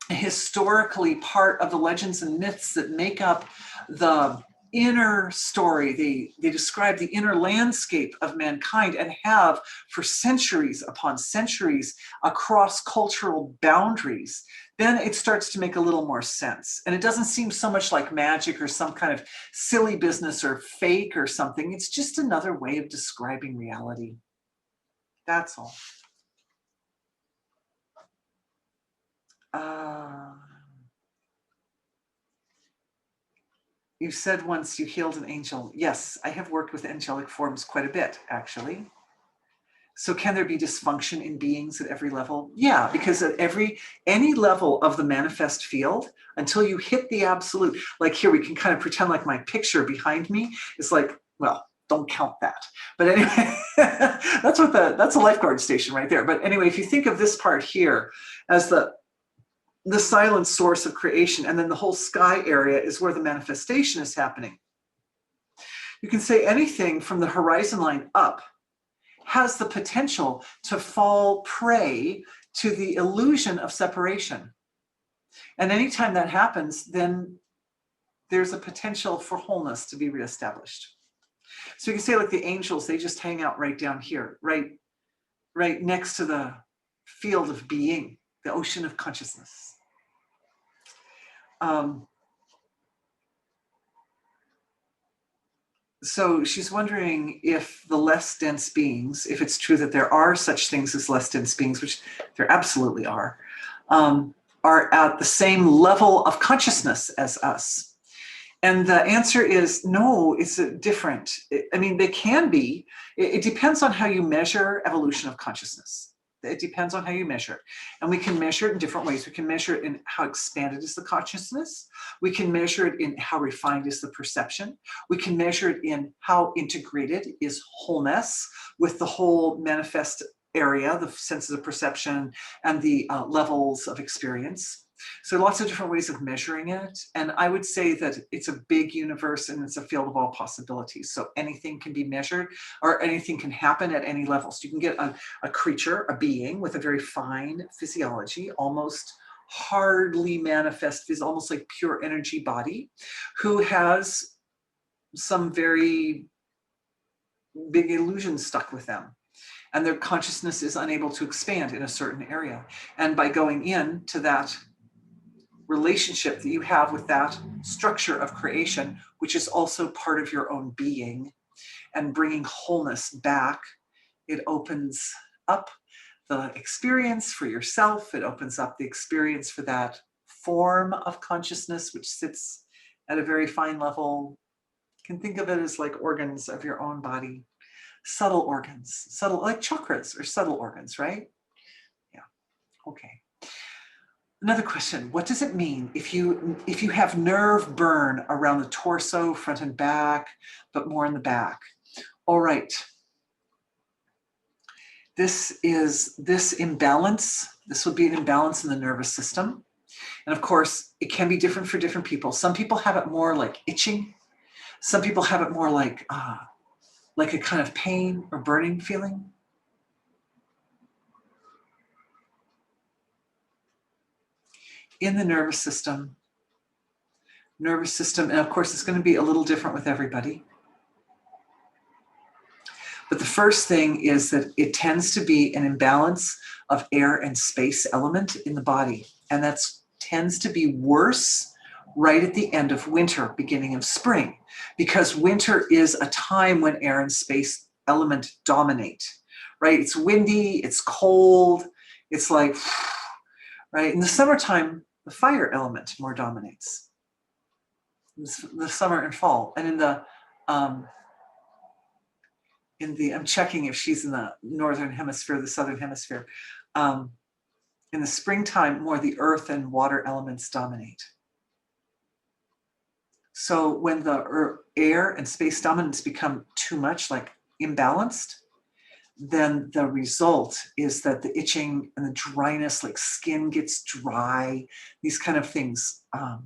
Speaker 1: historically part of the legends and myths that make up the inner story. They describe the inner landscape of mankind and have for centuries upon centuries across cultural boundaries. Then it starts to make a little more sense. And it doesn't seem so much like magic or some kind of silly business or fake or something. It's just another way of describing reality. That's all. You said once you healed an angel. Yes, I have worked with angelic forms quite a bit, actually. So can there be dysfunction in beings at every level? Yeah, because at any level of the manifest field, until you hit the absolute, like here we can kind of pretend like my picture behind me is like, well, don't count that. But anyway, that's a lifeguard station right there. But anyway, if you think of this part here as the silent source of creation, and then the whole sky area is where the manifestation is happening. You can say anything from the horizon line up has the potential to fall prey to the illusion of separation. And anytime that happens, then there's a potential for wholeness to be reestablished. So you can say like the angels, they just hang out right down here, right next to the field of being, the ocean of consciousness. So she's wondering if the less dense beings, if it's true that there are such things as less dense beings, which there absolutely are at the same level of consciousness as us. And the answer is no, it's different. I mean, they can be. It depends on how you measure evolution of consciousness. It depends on how you measure it. And we can measure it in different ways. We can measure it in how expanded is the consciousness. We can measure it in how refined is the perception. We can measure it in how integrated is wholeness with the whole manifest area, the senses of perception and the levels of experience. So lots of different ways of measuring it. And I would say that it's a big universe and it's a field of all possibilities. So anything can be measured or anything can happen at any level. So you can get a creature, a being with a very fine physiology, almost hardly manifest, is almost like pure energy body, who has some very big illusions stuck with them. And their consciousness is unable to expand in a certain area. And by going into that relationship that you have with that structure of creation, which is also part of your own being, and bringing wholeness back, it opens up the experience for yourself. It opens up the experience for that form of consciousness, which sits at a very fine level. You can think of it as like organs of your own body, subtle organs, subtle, like chakras or subtle organs, right? Yeah, okay. Another question, what does it mean if you have nerve burn around the torso, front and back, but more in the back? All right. This imbalance, this would be an imbalance in the nervous system. And of course, it can be different for different people. Some people have it more like itching. Some people have it more like a kind of pain or burning feeling. In the nervous system, and of course it's going to be a little different with everybody. But the first thing is that it tends to be an imbalance of air and space element in the body. And that tends to be worse right at the end of winter, beginning of spring, because winter is a time when air and space element dominate, right? It's windy, it's cold, it's like, right? In the summertime, the fire element more dominates. The summer and fall. And in the, I'm checking if she's in the northern hemisphere, the southern hemisphere. In the springtime, more the earth and water elements dominate. So when the air and space dominance become too much, like imbalanced, then the result is that the itching and the dryness, like skin gets dry, these kind of things. But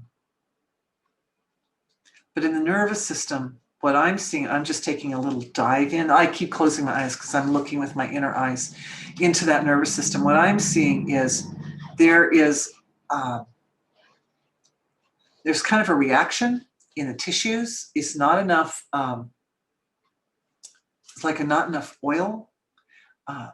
Speaker 1: in the nervous system, what I'm seeing, I'm just taking a little dive in. I keep closing my eyes because I'm looking with my inner eyes into that nervous system. What I'm seeing is there's kind of a reaction in the tissues. It's not enough, it's like not enough oil.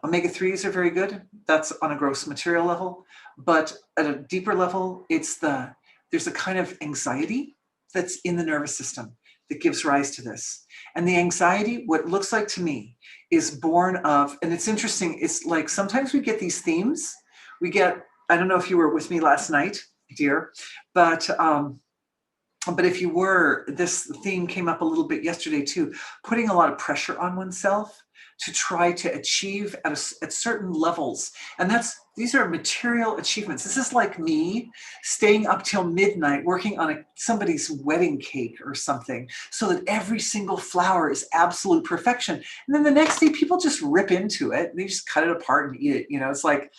Speaker 1: Omega-3s are very good. That's on a gross material level. But at a deeper level, there's a kind of anxiety that's in the nervous system that gives rise to this. And the anxiety, what it looks like to me, is born of, and it's interesting, it's like sometimes we get these themes. We get, I don't know if you were with me last night, dear, but if you were, this theme came up a little bit yesterday too, putting a lot of pressure on oneself to try to achieve at certain levels. And these are material achievements. This is like me staying up till midnight working on somebody's wedding cake or something so that every single flower is absolute perfection. And then the next day people just rip into it and they just cut it apart and eat it. You know, it's like,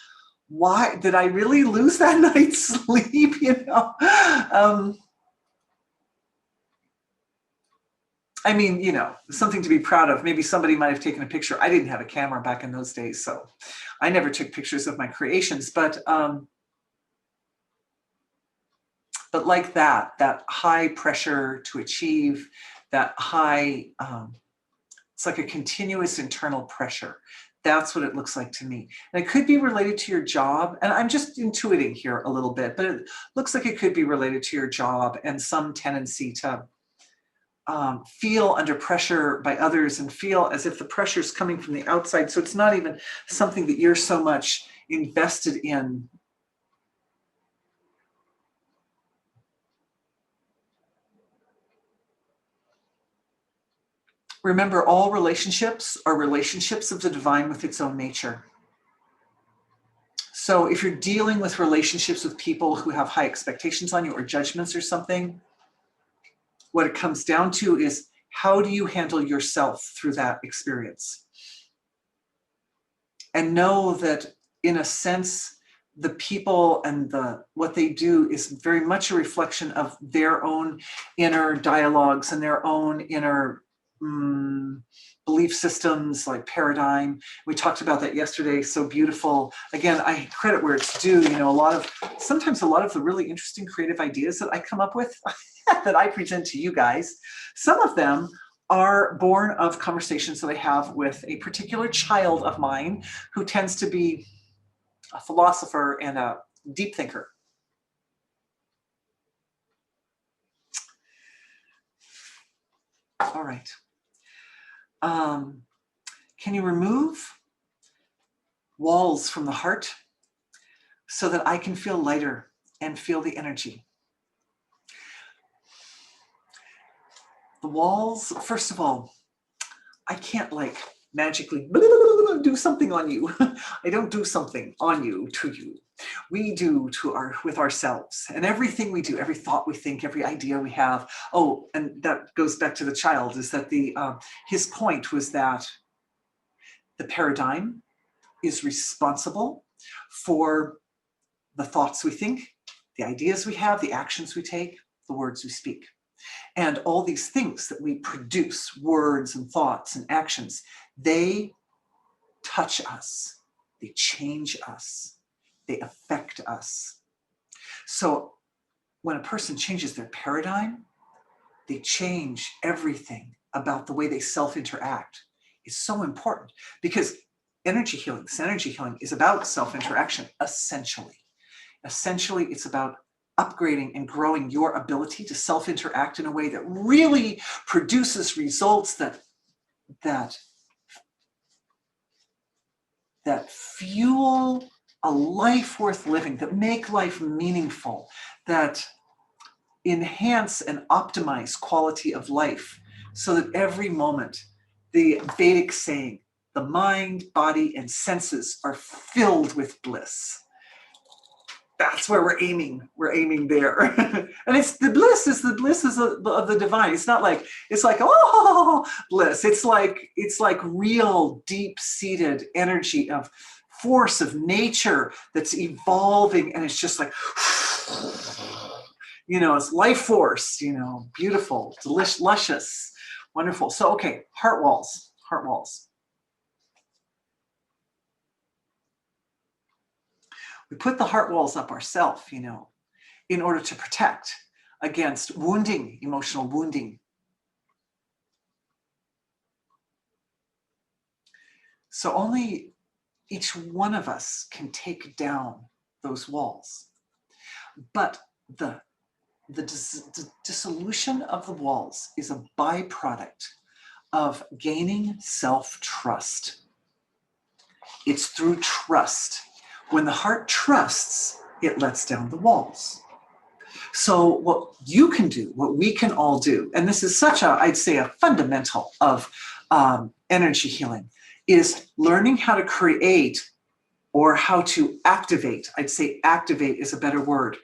Speaker 1: why did I really lose that night's sleep? You know? I mean, you know, something to be proud of. Maybe somebody might have taken a picture. I didn't have a camera back in those days, so I never took pictures of my creations. But like that high pressure to achieve, that high It's like a continuous internal pressure. That's what it looks like to me. And it could be related to your job. And I'm just intuiting here a little bit, but it looks like it could be related to your job and some tendency to feel under pressure by others and feel as if the pressure is coming from the outside. So it's not even something that you're so much invested in. Remember, all relationships are relationships of the divine with its own nature. So if you're dealing with relationships with people who have high expectations on you or judgments or something, what it comes down to is, how do you handle yourself through that experience? And know that in a sense, the people and what they do is very much a reflection of their own inner dialogues and their own inner belief systems, like paradigm. We talked about that yesterday. So beautiful. Again, I credit where it's due. You know, sometimes a lot of the really interesting creative ideas that I come up with that I present to you guys, some of them are born of conversations that I have with a particular child of mine who tends to be a philosopher and a deep thinker. All right. Can you remove walls from the heart so that I can feel lighter and feel the energy? The walls, first of all, I can't like magically do something on you. I don't do something on you, to you. We do with ourselves, and everything we do, every thought we think, every idea we have. Oh, and that goes back to the child, is that his point was that the paradigm is responsible for the thoughts we think, the ideas we have, the actions we take, the words we speak. And all these things that we produce, words and thoughts and actions, they touch us, they change us, they affect us. So when a person changes their paradigm, they change everything about the way they self-interact. It's so important because energy healing is about self-interaction, essentially. Essentially, it's about upgrading and growing your ability to self-interact in a way that really produces results that fuel a life worth living, that make life meaningful, that enhance and optimize quality of life, so that every moment, the Vedic saying, the mind, body, and senses are filled with bliss. That's where we're aiming. We're aiming there. And it's the bliss of the divine. It's not like, it's like, oh, bliss. It's like real deep-seated energy of force of nature that's evolving. And it's just like, you know, it's life force, you know, beautiful, delicious, luscious, wonderful. So, okay, heart walls. We put the heart walls up ourselves, you know, in order to protect against wounding, emotional wounding. So only each one of us can take down those walls. But the dissolution of the walls is a byproduct of gaining self-trust. It's through trust. When the heart trusts, it lets down the walls. So what you can do, what we can all do, and this is such a, I'd say, a fundamental of energy healing, is learning how to create or how to activate. I'd say activate is a better word.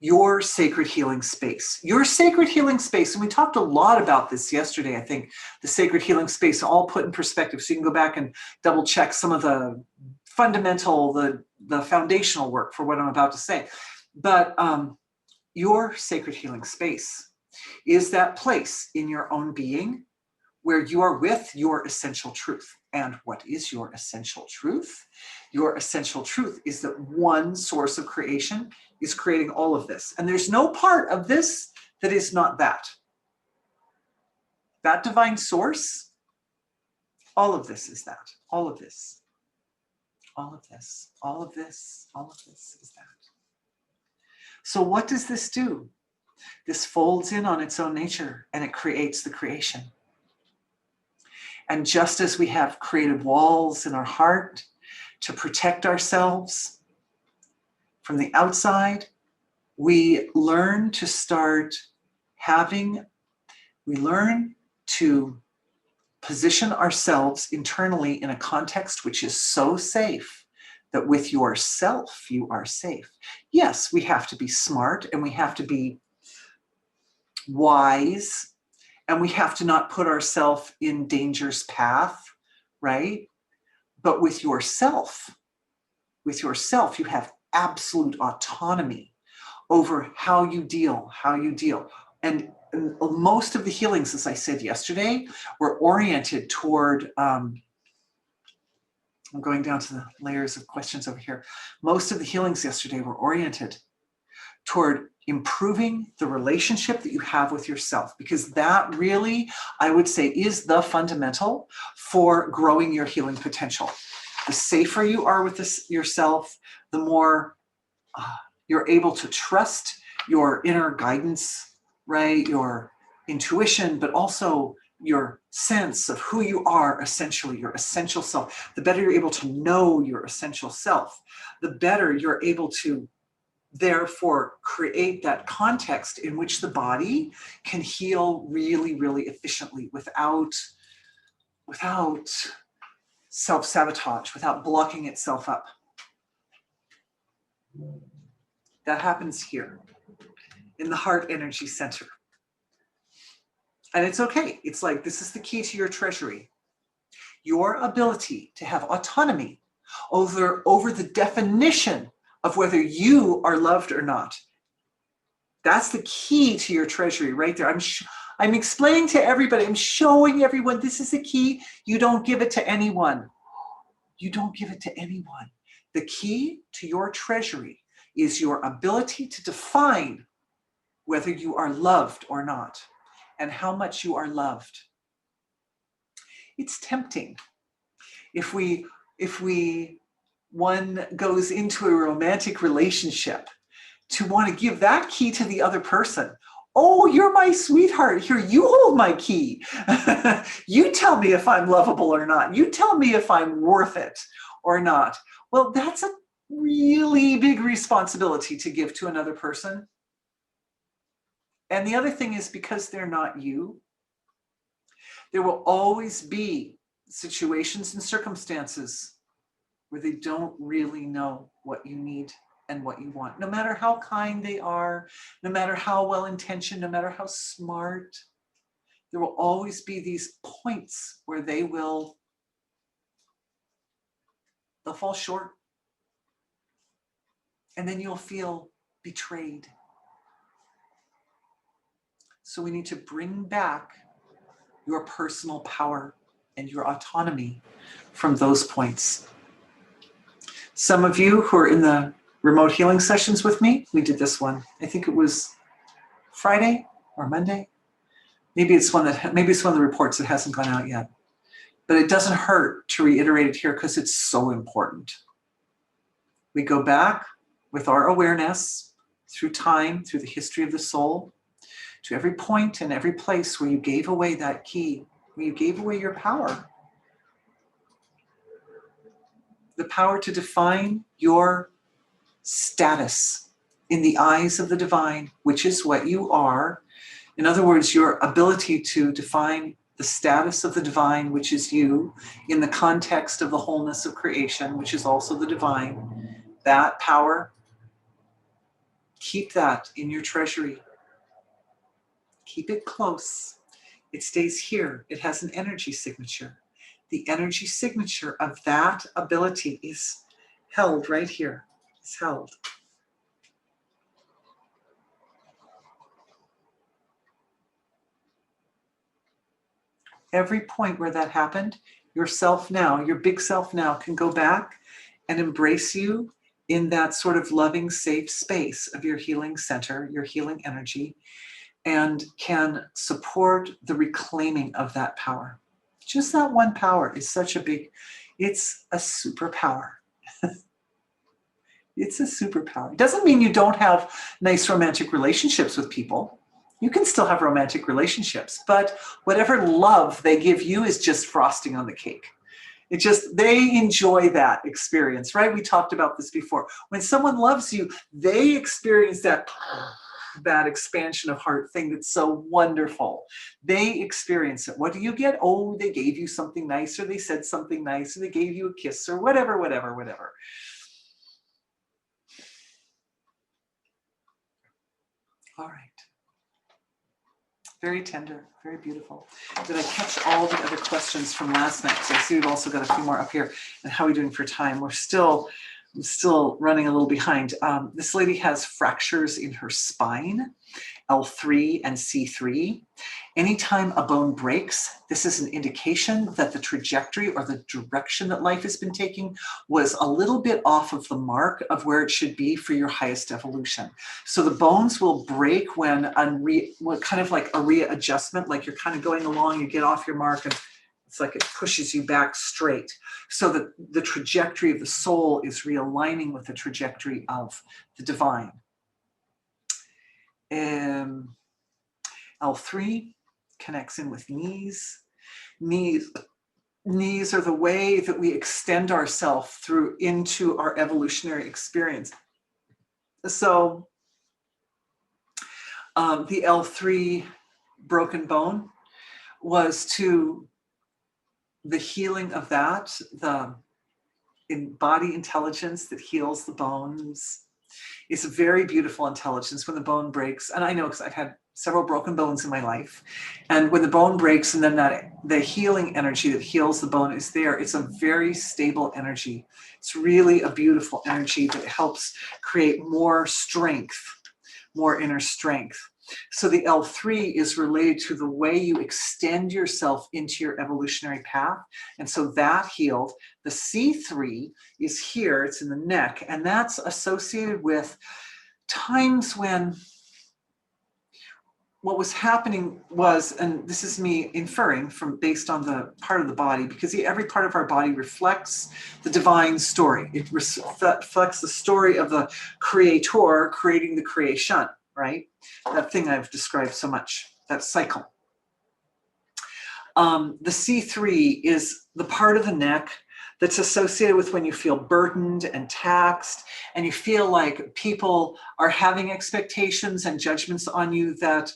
Speaker 1: Your sacred healing space. Your sacred healing space, and we talked a lot about this yesterday, I think, the sacred healing space, all put in perspective. So you can go back and double check some of the fundamental, the foundational work for what I'm about to say. But your sacred healing space is that place in your own being where you are with your essential truth. And what is your essential truth? Your essential truth is that one source of creation is creating all of this. And there's no part of this that is not that. That divine source All of this is that. All of this. All of this. All of this. All of this is that. So what does this do? This folds in on its own nature and it creates the creation. And just as we have created walls in our heart to protect ourselves from the outside, we learn to position ourselves internally in a context which is so safe that with yourself, you are safe. Yes, we have to be smart and we have to be wise and we have to not put ourselves in danger's path, right? But with yourself, you have absolute autonomy over how you deal. And most of the healings, as I said yesterday, were oriented toward, I'm going down to the layers of questions over here. Most of the healings yesterday were oriented toward improving the relationship that you have with yourself, because that really, I would say, is the fundamental for growing your healing potential. The safer you are with yourself, the more you're able to trust your inner guidance, right? Your intuition, but also your sense of who you are, essentially, your essential self. The better you're able to know your essential self, the better you're able to therefore create that context in which the body can heal really, really efficiently without self-sabotage, without blocking itself up. That happens here in the heart energy center. And it's okay. It's like, this is the key to your treasury. Your ability to have autonomy over the definition of whether you are loved or not. That's the key to your treasury right there. I'm explaining to everybody, I'm showing everyone, this is the key. You don't give it to anyone. You don't give it to anyone. The key to your treasury is your ability to define whether you are loved or not and how much you are loved. It's tempting. If one goes into a romantic relationship to want to give that key to the other person. Oh, you're my sweetheart. Here, you hold my key. You tell me if I'm lovable or not. You tell me if I'm worth it or not. Well, that's a really big responsibility to give to another person. And the other thing is, because they're not you, there will always be situations and circumstances where they don't really know what you need and what you want. No matter how kind they are, no matter how well-intentioned, no matter how smart, there will always be these points where they'll fall short. And then you'll feel betrayed. So we need to bring back your personal power and your autonomy from those points. Some of you who are in the remote healing sessions with me, we did this one. I think it was Friday or Monday. Maybe it's one of the reports that hasn't gone out yet. But it doesn't hurt to reiterate it here because it's so important. We go back with our awareness through time, through the history of the soul, to every point and every place where you gave away that key, where you gave away your power. The power to define your status in the eyes of the divine, which is what you are. In other words, your ability to define the status of the divine, which is you, in the context of the wholeness of creation, which is also the divine. That power, keep that in your treasury. Keep it close. It stays here. It has an energy signature. The energy signature of that ability is held right here. It's held. Every point where that happened, yourself now, your big self now, can go back and embrace you in that sort of loving, safe space of your healing center, your healing energy, and can support the reclaiming of that power. Just that one power is such a big, it's a superpower. It's a superpower. It doesn't mean you don't have nice romantic relationships with people. You can still have romantic relationships, but whatever love they give you is just frosting on the cake. It just, they enjoy that experience, right? We talked about this before. When someone loves you, they experience that expansion of heart thing that's so wonderful. They experience it. What do you get? Oh, they gave you something nice, or they said something nice, or they gave you a kiss, or whatever, whatever, whatever. All right. Very tender, very beautiful. Did I catch all the other questions from last night? So I see we've also got a few more up here. And how are we doing for time? I'm still running a little behind. This lady has fractures in her spine, L3 and C3. Anytime a bone breaks, this is an indication that the trajectory or the direction that life has been taking was a little bit off of the mark of where it should be for your highest evolution. So the bones will break when kind of like a readjustment, like you're kind of going along, you get off your mark, and it's like it pushes you back straight. So that the trajectory of the soul is realigning with the trajectory of the divine. L3 connects in with knees. Knees are the way that we extend ourselves through into our evolutionary experience. So the L3 broken bone was to the healing of that, the body intelligence that heals the bones. It's a very beautiful intelligence when the bone breaks. And I know because I've had several broken bones in my life. And when the bone breaks and then the healing energy that heals the bone is there, it's a very stable energy. It's really a beautiful energy that helps create more strength, more inner strength. So the L3 is related to the way you extend yourself into your evolutionary path. And so that healed. The C3 is here, it's in the neck, and that's associated with times when what was happening was, and this is me inferring from based on the part of the body, because every part of our body reflects the divine story. It reflects the story of the creator creating the creation, right? That thing I've described so much, that cycle. The C3 is the part of the neck that's associated with when you feel burdened and taxed, and you feel like people are having expectations and judgments on you that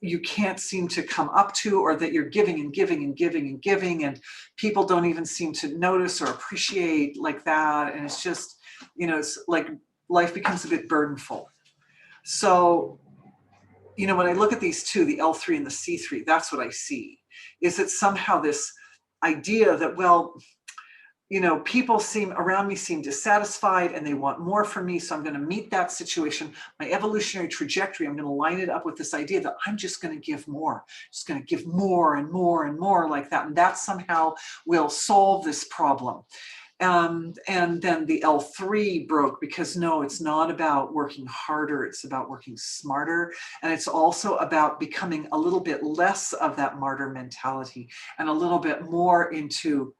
Speaker 1: you can't seem to come up to, or that you're giving and giving and giving and giving, and people don't even seem to notice or appreciate like that. And it's just, it's like life becomes a bit burdenful. So, when I look at these two, the L3 and the C3, that's what I see, is that somehow this idea that, well, people around me seem dissatisfied and they want more from me. So I'm going to meet that situation. My evolutionary trajectory, I'm going to line it up with this idea that I'm just going to give more, just going to give more and more and more like that. And that somehow will solve this problem. And then the L3 broke because no, it's not about working harder. It's about working smarter. And it's also about becoming a little bit less of that martyr mentality and a little bit more into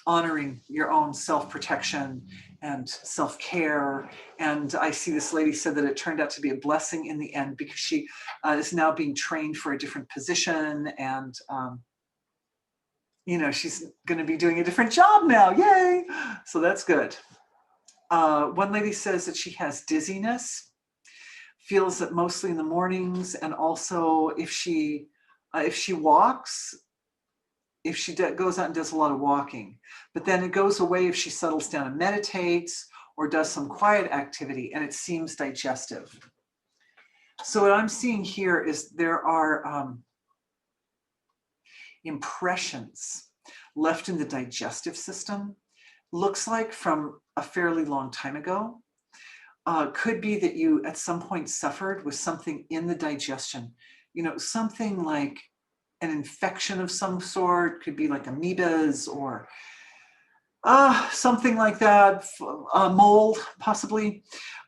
Speaker 1: honoring your own self-protection and self-care. And I see this lady said that it turned out to be a blessing in the end, because she is now being trained for a different position, and she's going to be doing a different job now. Yay! So that's good. One lady says that she has dizziness, feels it mostly in the mornings, and also if she walks, if she goes out and does a lot of walking, but then it goes away if she settles down and meditates or does some quiet activity, and it seems digestive. So what I'm seeing here is there are impressions left in the digestive system, looks like from a fairly long time ago. Could be that you at some point suffered with something in the digestion, something like an infection of some sort, could be like amoebas or Something like that, mold possibly,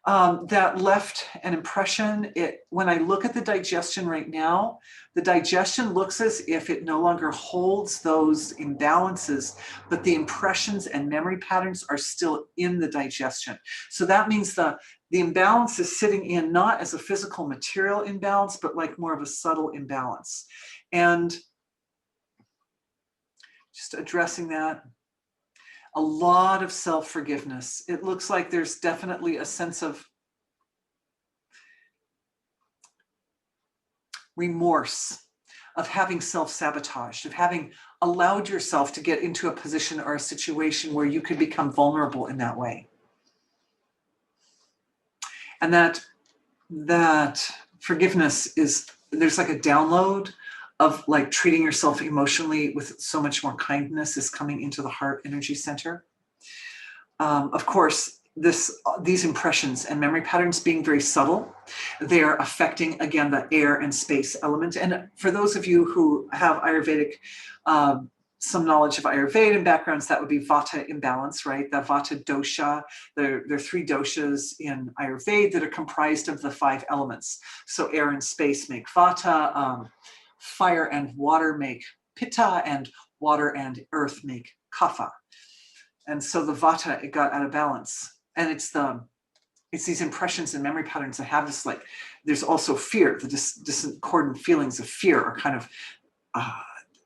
Speaker 1: that left an impression. When I look at the digestion right now, the digestion looks as if it no longer holds those imbalances, but the impressions and memory patterns are still in the digestion. So that means the imbalance is sitting in not as a physical material imbalance, but like more of a subtle imbalance. And just addressing that. A lot of self-forgiveness. It looks like there's definitely a sense of remorse, of having self-sabotaged, of having allowed yourself to get into a position or a situation where you could become vulnerable in that way. And that forgiveness is, there's like a download of like treating yourself emotionally with so much more kindness is coming into the heart energy center. Of course, these impressions and memory patterns being very subtle, they are affecting, again, the air and space element. And for those of you who have Ayurvedic, some knowledge of Ayurvedic backgrounds, that would be Vata imbalance, right? The Vata dosha, there are 3 doshas in Ayurveda that are comprised of the 5 elements. So air and space make Vata, fire and water make Pitta, and water and earth make Kapha. And so the Vata, it got out of balance. And it's these impressions and memory patterns that have this, like, there's also fear. The discordant feelings of fear are kind of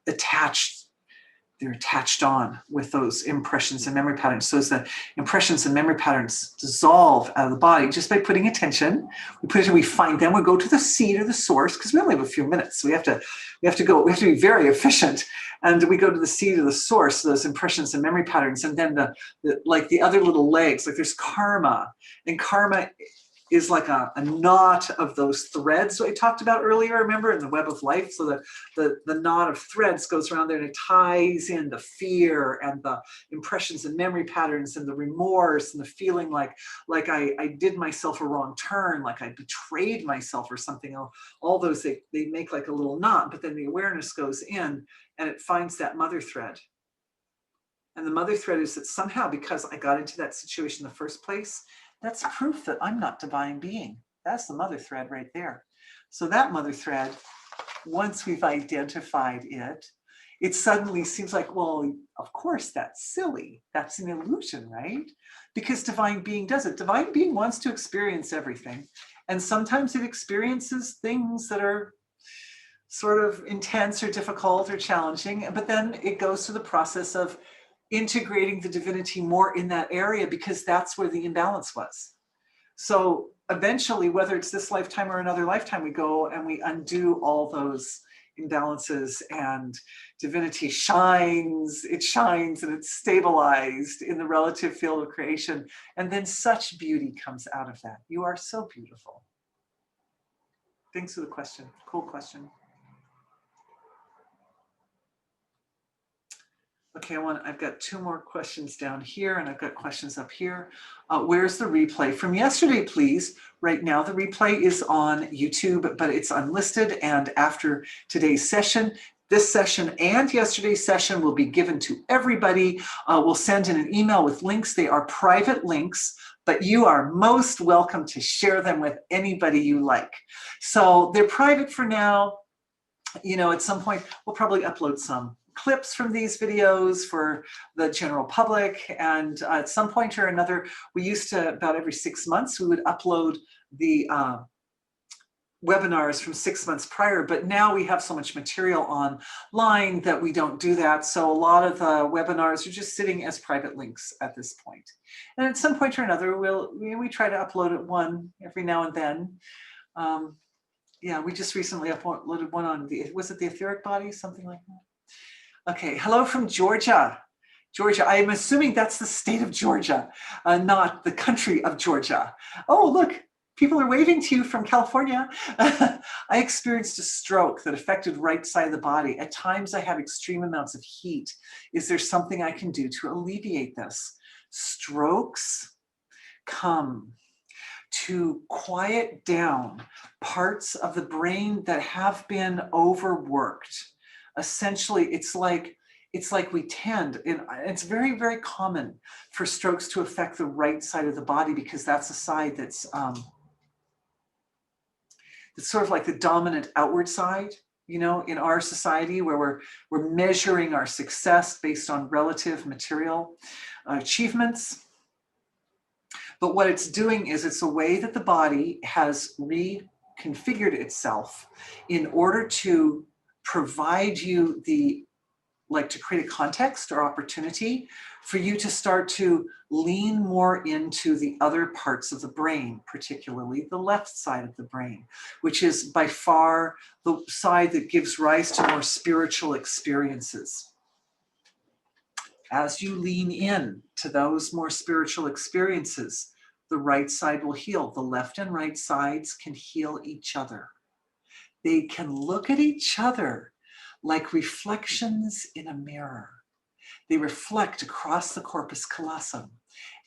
Speaker 1: attached. They're attached on with those impressions and memory patterns. So as the impressions and memory patterns dissolve out of the body, just by putting attention, we find them, we go to the seed or the source, because we only have a few minutes. So we have to be very efficient. And we go to the seed or the source, those impressions and memory patterns. And then the other little legs, like there's karma. And karma is like a knot of those threads I talked about earlier, remember, in the web of life. So the knot of threads goes around there and it ties in the fear and the impressions and memory patterns and the remorse and the feeling like I did myself a wrong turn, like I betrayed myself or something. All those, they make like a little knot, but then the awareness goes in and it finds that mother thread. And the mother thread is that somehow, because I got into that situation in the first place, that's proof that I'm not divine being. That's the mother thread right there. So that mother thread, once we've identified it, it suddenly seems like, well, of course, that's silly. That's an illusion, right? Because divine being does it. Divine being wants to experience everything. And sometimes it experiences things that are sort of intense or difficult or challenging, but then it goes through the process of integrating the divinity more in that area, because that's where the imbalance was. So eventually, whether it's this lifetime or another lifetime, we go and we undo all those imbalances, and divinity shines, it shines, and it's stabilized in the relative field of creation. And then such beauty comes out of that. You are so beautiful. Thanks for the question. Cool question. Okay, I've got 2 more questions down here, and I've got questions up here. Where's the replay from yesterday, please? Right now, the replay is on YouTube, but it's unlisted. And after today's session, this session and yesterday's session will be given to everybody. We'll send in an email with links. They are private links, but you are most welcome to share them with anybody you like. So they're private for now. You know, at some point, we'll probably upload some clips from these videos for the general public. And at some point or another, we used to, about every 6 months, we would upload the webinars from 6 months prior, but now we have so much material online that we don't do that. So a lot of the webinars are just sitting as private links at this point. And at some point or another, we try to upload it one every now and then. Yeah, we just recently uploaded one on was it the etheric body, something like that? Okay, hello from Georgia. Georgia, I am assuming that's the state of Georgia, not the country of Georgia. Oh, look, people are waving to you from California. I experienced a stroke that affected right side of the body. At times I have extreme amounts of heat. Is there something I can do to alleviate this? Strokes come to quiet down parts of the brain that have been overworked. Essentially, it's like it's like we tend, and it's very, very common for strokes to affect the right side of the body, because that's the side that's it's sort of like the dominant outward side, you know, in our society, where we're measuring our success based on relative material achievements. But what it's doing is it's a way that the body has reconfigured itself in order to provide you to create a context or opportunity for you to start to lean more into the other parts of the brain, particularly the left side of the brain, which is by far the side that gives rise to more spiritual experiences. As you lean in to those more spiritual experiences, the right side will heal. The left and right sides can heal each other. They can look at each other like reflections in a mirror. They reflect across the corpus callosum,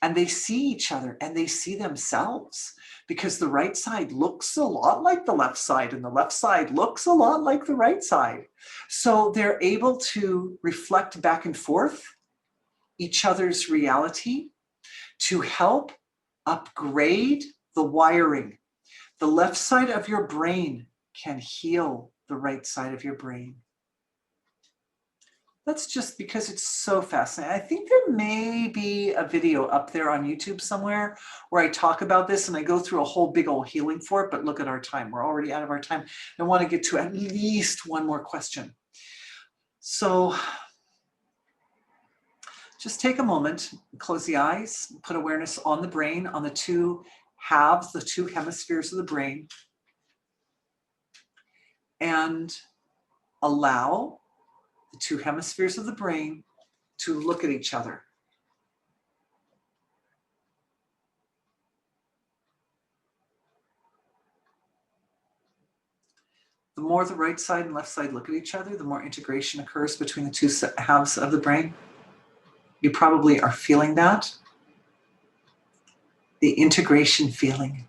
Speaker 1: and they see each other and they see themselves, because the right side looks a lot like the left side and the left side looks a lot like the right side. So they're able to reflect back and forth each other's reality to help upgrade the wiring. The left side of your brain can heal the right side of your brain. That's just because it's so fascinating. I think there may be a video up there on YouTube somewhere where I talk about this and I go through a whole big old healing for it, but look at our time. We're already out of our time. I want to get to at least one more question. So just take a moment, close the eyes, put awareness on the brain, on the two halves, the two hemispheres of the brain, and allow the two hemispheres of the brain to look at each other. The more the right side and left side look at each other, the more integration occurs between the two halves of the brain. You probably are feeling that. The integration feeling.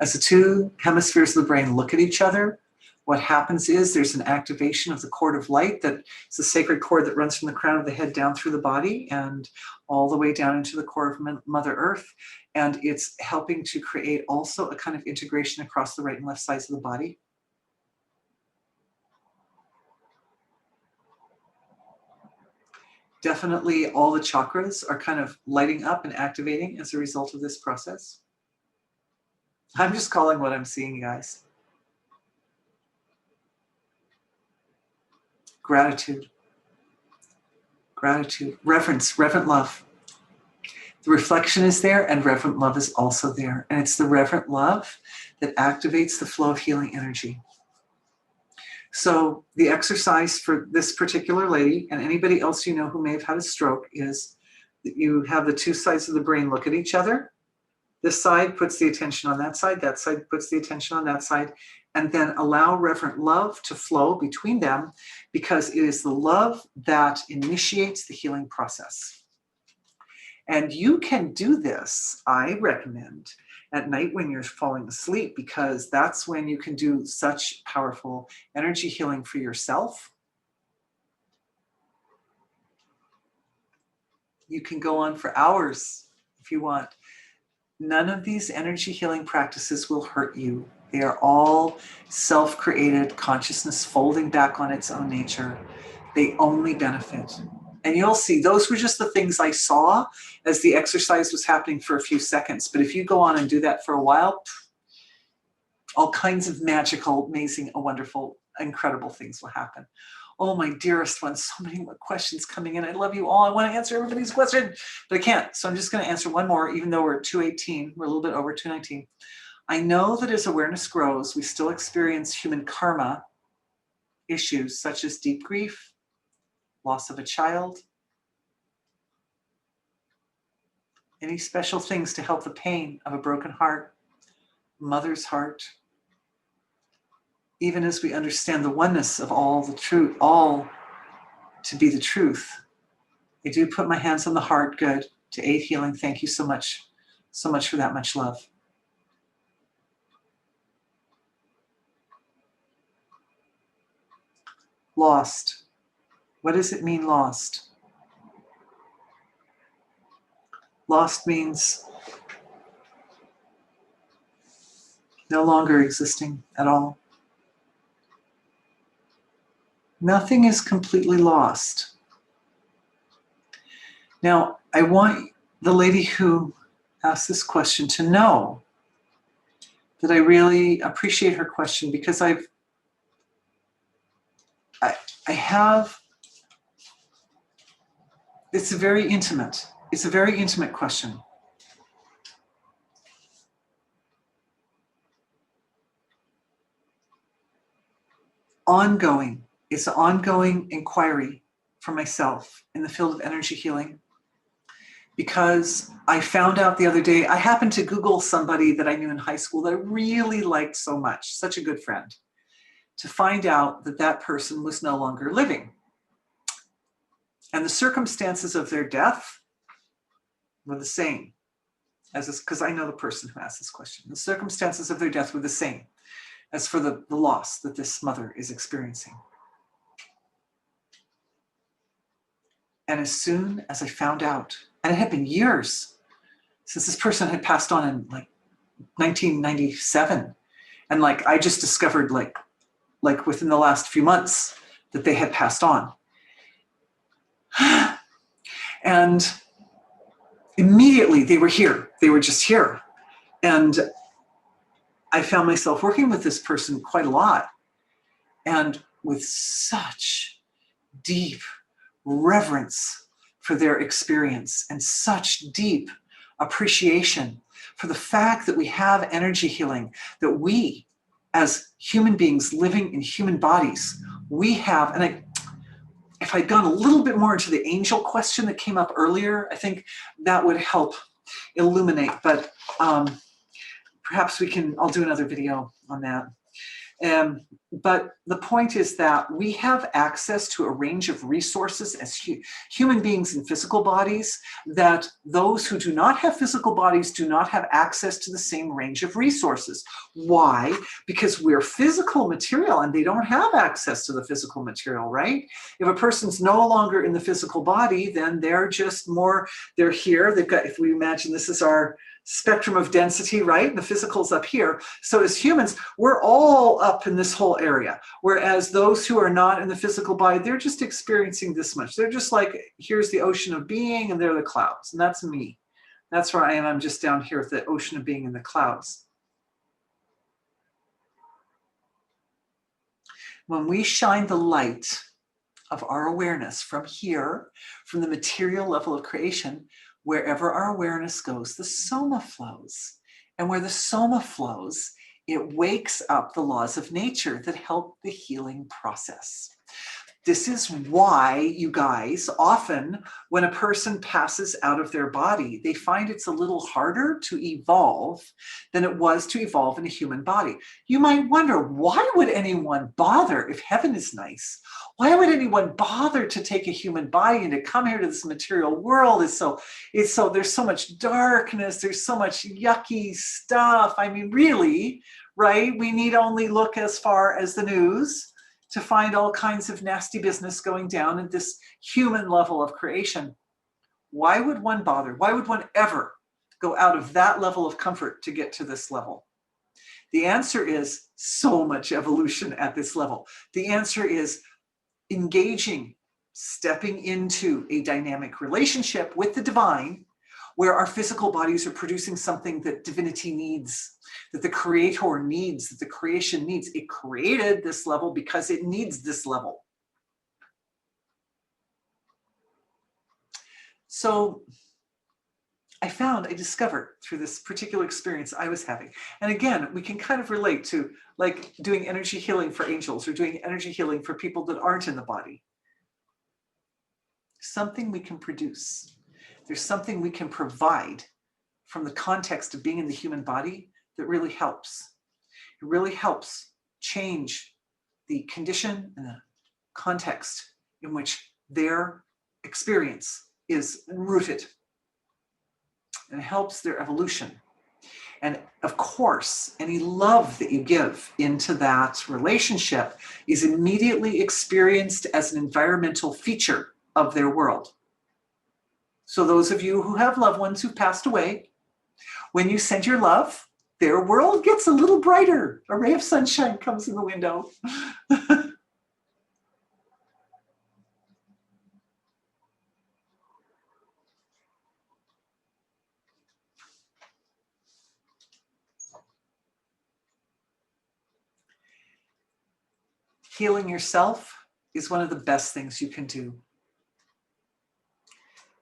Speaker 1: As the two hemispheres of the brain look at each other, what happens is there's an activation of the cord of light. That it's a sacred cord that runs from the crown of the head down through the body and all the way down into the core of Mother Earth. And it's helping to create also a kind of integration across the right and left sides of the body. Definitely all the chakras are kind of lighting up and activating as a result of this process. I'm just calling what I'm seeing, guys. Gratitude. Gratitude. Reverence, reverent love. The reflection is there and reverent love is also there. And it's the reverent love that activates the flow of healing energy. So the exercise for this particular lady and anybody else you know who may have had a stroke is that you have the two sides of the brain look at each other. This side puts the attention on that side puts the attention on that side, and then allow reverent love to flow between them, because it is the love that initiates the healing process. And you can do this, I recommend, at night when you're falling asleep, because that's when you can do such powerful energy healing for yourself. You can go on for hours if you want. None of these energy healing practices will hurt you. They are all self-created consciousness folding back on its own nature. They only benefit. And you'll see, those were just the things I saw as the exercise was happening for a few seconds. But if you go on and do that for a while, all kinds of magical, amazing, wonderful, incredible things will happen. Oh, my dearest ones, so many more questions coming in. I love you all. I want to answer everybody's question, but I can't. So I'm just going to answer one more, even though we're at 2:18. We're a little bit over 2:19. I know that as awareness grows, we still experience human karma issues such as deep grief, loss of a child, any special things to help the pain of a broken heart, mother's heart. Even as we understand the oneness of all the truth, all to be the truth. I do put my hands on the heart, good, to aid healing. Thank you so much So much for that much love. Lost. What does it mean, lost? Lost means no longer existing at all. Nothing is completely lost. Now, I want the lady who asked this question to know that I really appreciate her question, because I have, it's a very intimate question. It's an ongoing inquiry for myself in the field of energy healing, because I found out the other day, I happened to Google somebody that I knew in high school that I really liked so much, such a good friend, to find out that that person was no longer living. And the circumstances of their death were the same as this, because I know the person who asked this question. The circumstances of their death were the same as for the loss that this mother is experiencing. And as soon as I found out, and it had been years since this person had passed on in like 1997, and like I just discovered like within the last few months that they had passed on. And immediately they were here. They were just here. And I found myself working with this person quite a lot, and with such deep reverence for their experience and such deep appreciation for the fact that we have energy healing, that we as human beings living in human bodies, we have, and if I'd gone a little bit more into the angel question that came up earlier, I think that would help illuminate, but perhaps I'll do another video on that. But the point is that we have access to a range of resources as human beings in physical bodies, that those who do not have physical bodies do not have access to the same range of resources. Why? Because we're physical material and they don't have access to the physical material, right? If a person's no longer in the physical body, then they're just more, they're here. They've got, if we imagine this is our spectrum of density, right? The physical's up here. So as humans, we're all up in this whole area. Whereas those who are not in the physical body, they're just experiencing this much. They're just like, here's the ocean of being and they're the clouds. And that's me. That's where I am. I'm just down here at the ocean of being in the clouds. When we shine the light of our awareness from here, from the material level of creation, wherever our awareness goes, the soma flows. And where the soma flows, it wakes up the laws of nature that help the healing process. This is why, you guys, often when a person passes out of their body, they find it's a little harder to evolve than it was to evolve in a human body. You might wonder, why would anyone bother if heaven is nice? Why would anyone bother to take a human body and to come here to this material world? There's so much darkness, there's so much yucky stuff. I mean, really, right? We need only look as far as the news to find all kinds of nasty business going down at this human level of creation. Why would one bother? Why would one ever go out of that level of comfort to get to this level? The answer is so much evolution at this level. The answer is engaging, stepping into a dynamic relationship with the divine, where our physical bodies are producing something that divinity needs, that the creator needs, that the creation needs. It created this level because it needs this level. So I discovered through this particular experience I was having, and again, we can kind of relate to like doing energy healing for angels or doing energy healing for people that aren't in the body. Something we can produce. There's something we can provide from the context of being in the human body that really helps. It really helps change the condition and the context in which their experience is rooted. and it helps their evolution. And of course, any love that you give into that relationship is immediately experienced as an environmental feature of their world. So those of you who have loved ones who've passed away, when you send your love, their world gets a little brighter. A ray of sunshine comes in the window. Healing yourself is one of the best things you can do.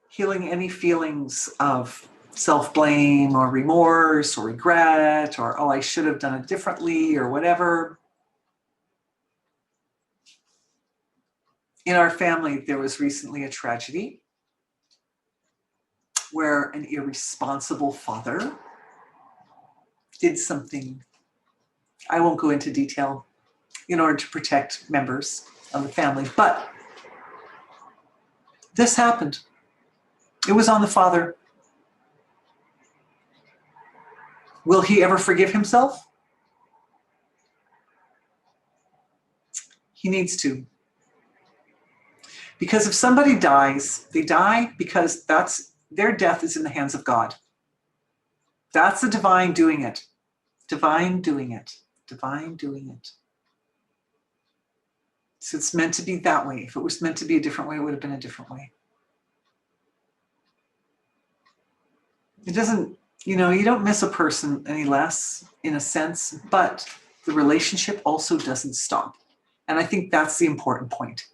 Speaker 1: Healing any feelings of self-blame or remorse or regret or, oh, I should have done it differently or whatever. In our family, there was recently a tragedy where an irresponsible father did something, I won't go into detail, in order to protect members of the family, but this happened. It was on the father. Will he ever forgive himself? He needs to. Because if somebody dies, they die because their death is in the hands of God. That's the divine doing it. Divine doing it. Divine doing it. So it's meant to be that way. If it was meant to be a different way, it would have been a different way. It doesn't, you don't miss a person any less in a sense, but the relationship also doesn't stop. And I think that's the important point,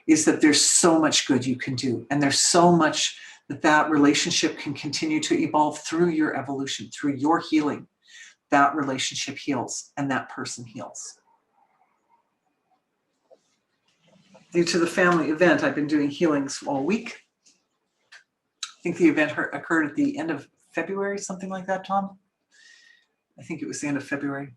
Speaker 1: is that there's so much good you can do. And there's so much that relationship can continue to evolve through your evolution, through your healing. That relationship heals and that person heals. Due to the family event, I've been doing healings all week. I think the event occurred at the end of February, something like that, Tom. I think it was the end of February.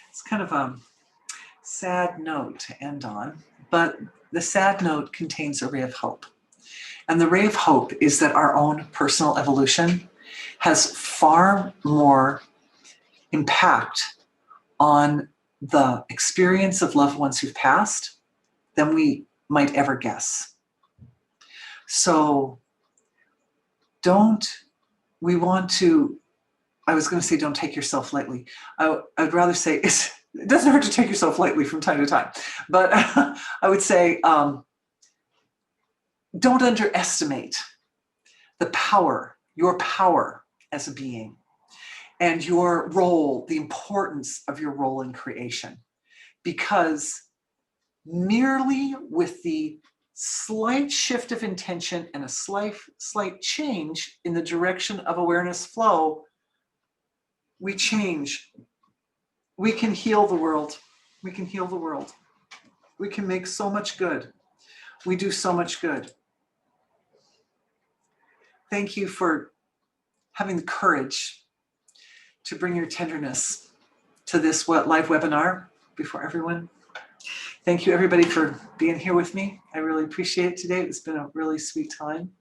Speaker 1: It's kind of a sad note to end on, but the sad note contains a ray of hope. And the ray of hope is that our own personal evolution has far more impact on the experience of loved ones who've passed than we might ever guess. So I was going to say don't take yourself lightly. I'd rather say it doesn't hurt to take yourself lightly from time to time. But I would say don't underestimate your power as a being, and your role, the importance of your role in creation. Because merely with the slight shift of intention and a slight change in the direction of awareness flow, we change. We can heal the world. We can heal the world. We can make so much good. We do so much good. Thank you for having the courage to bring your tenderness to this live webinar before everyone. Thank you, everybody, for being here with me. I really appreciate it today. It's been a really sweet time.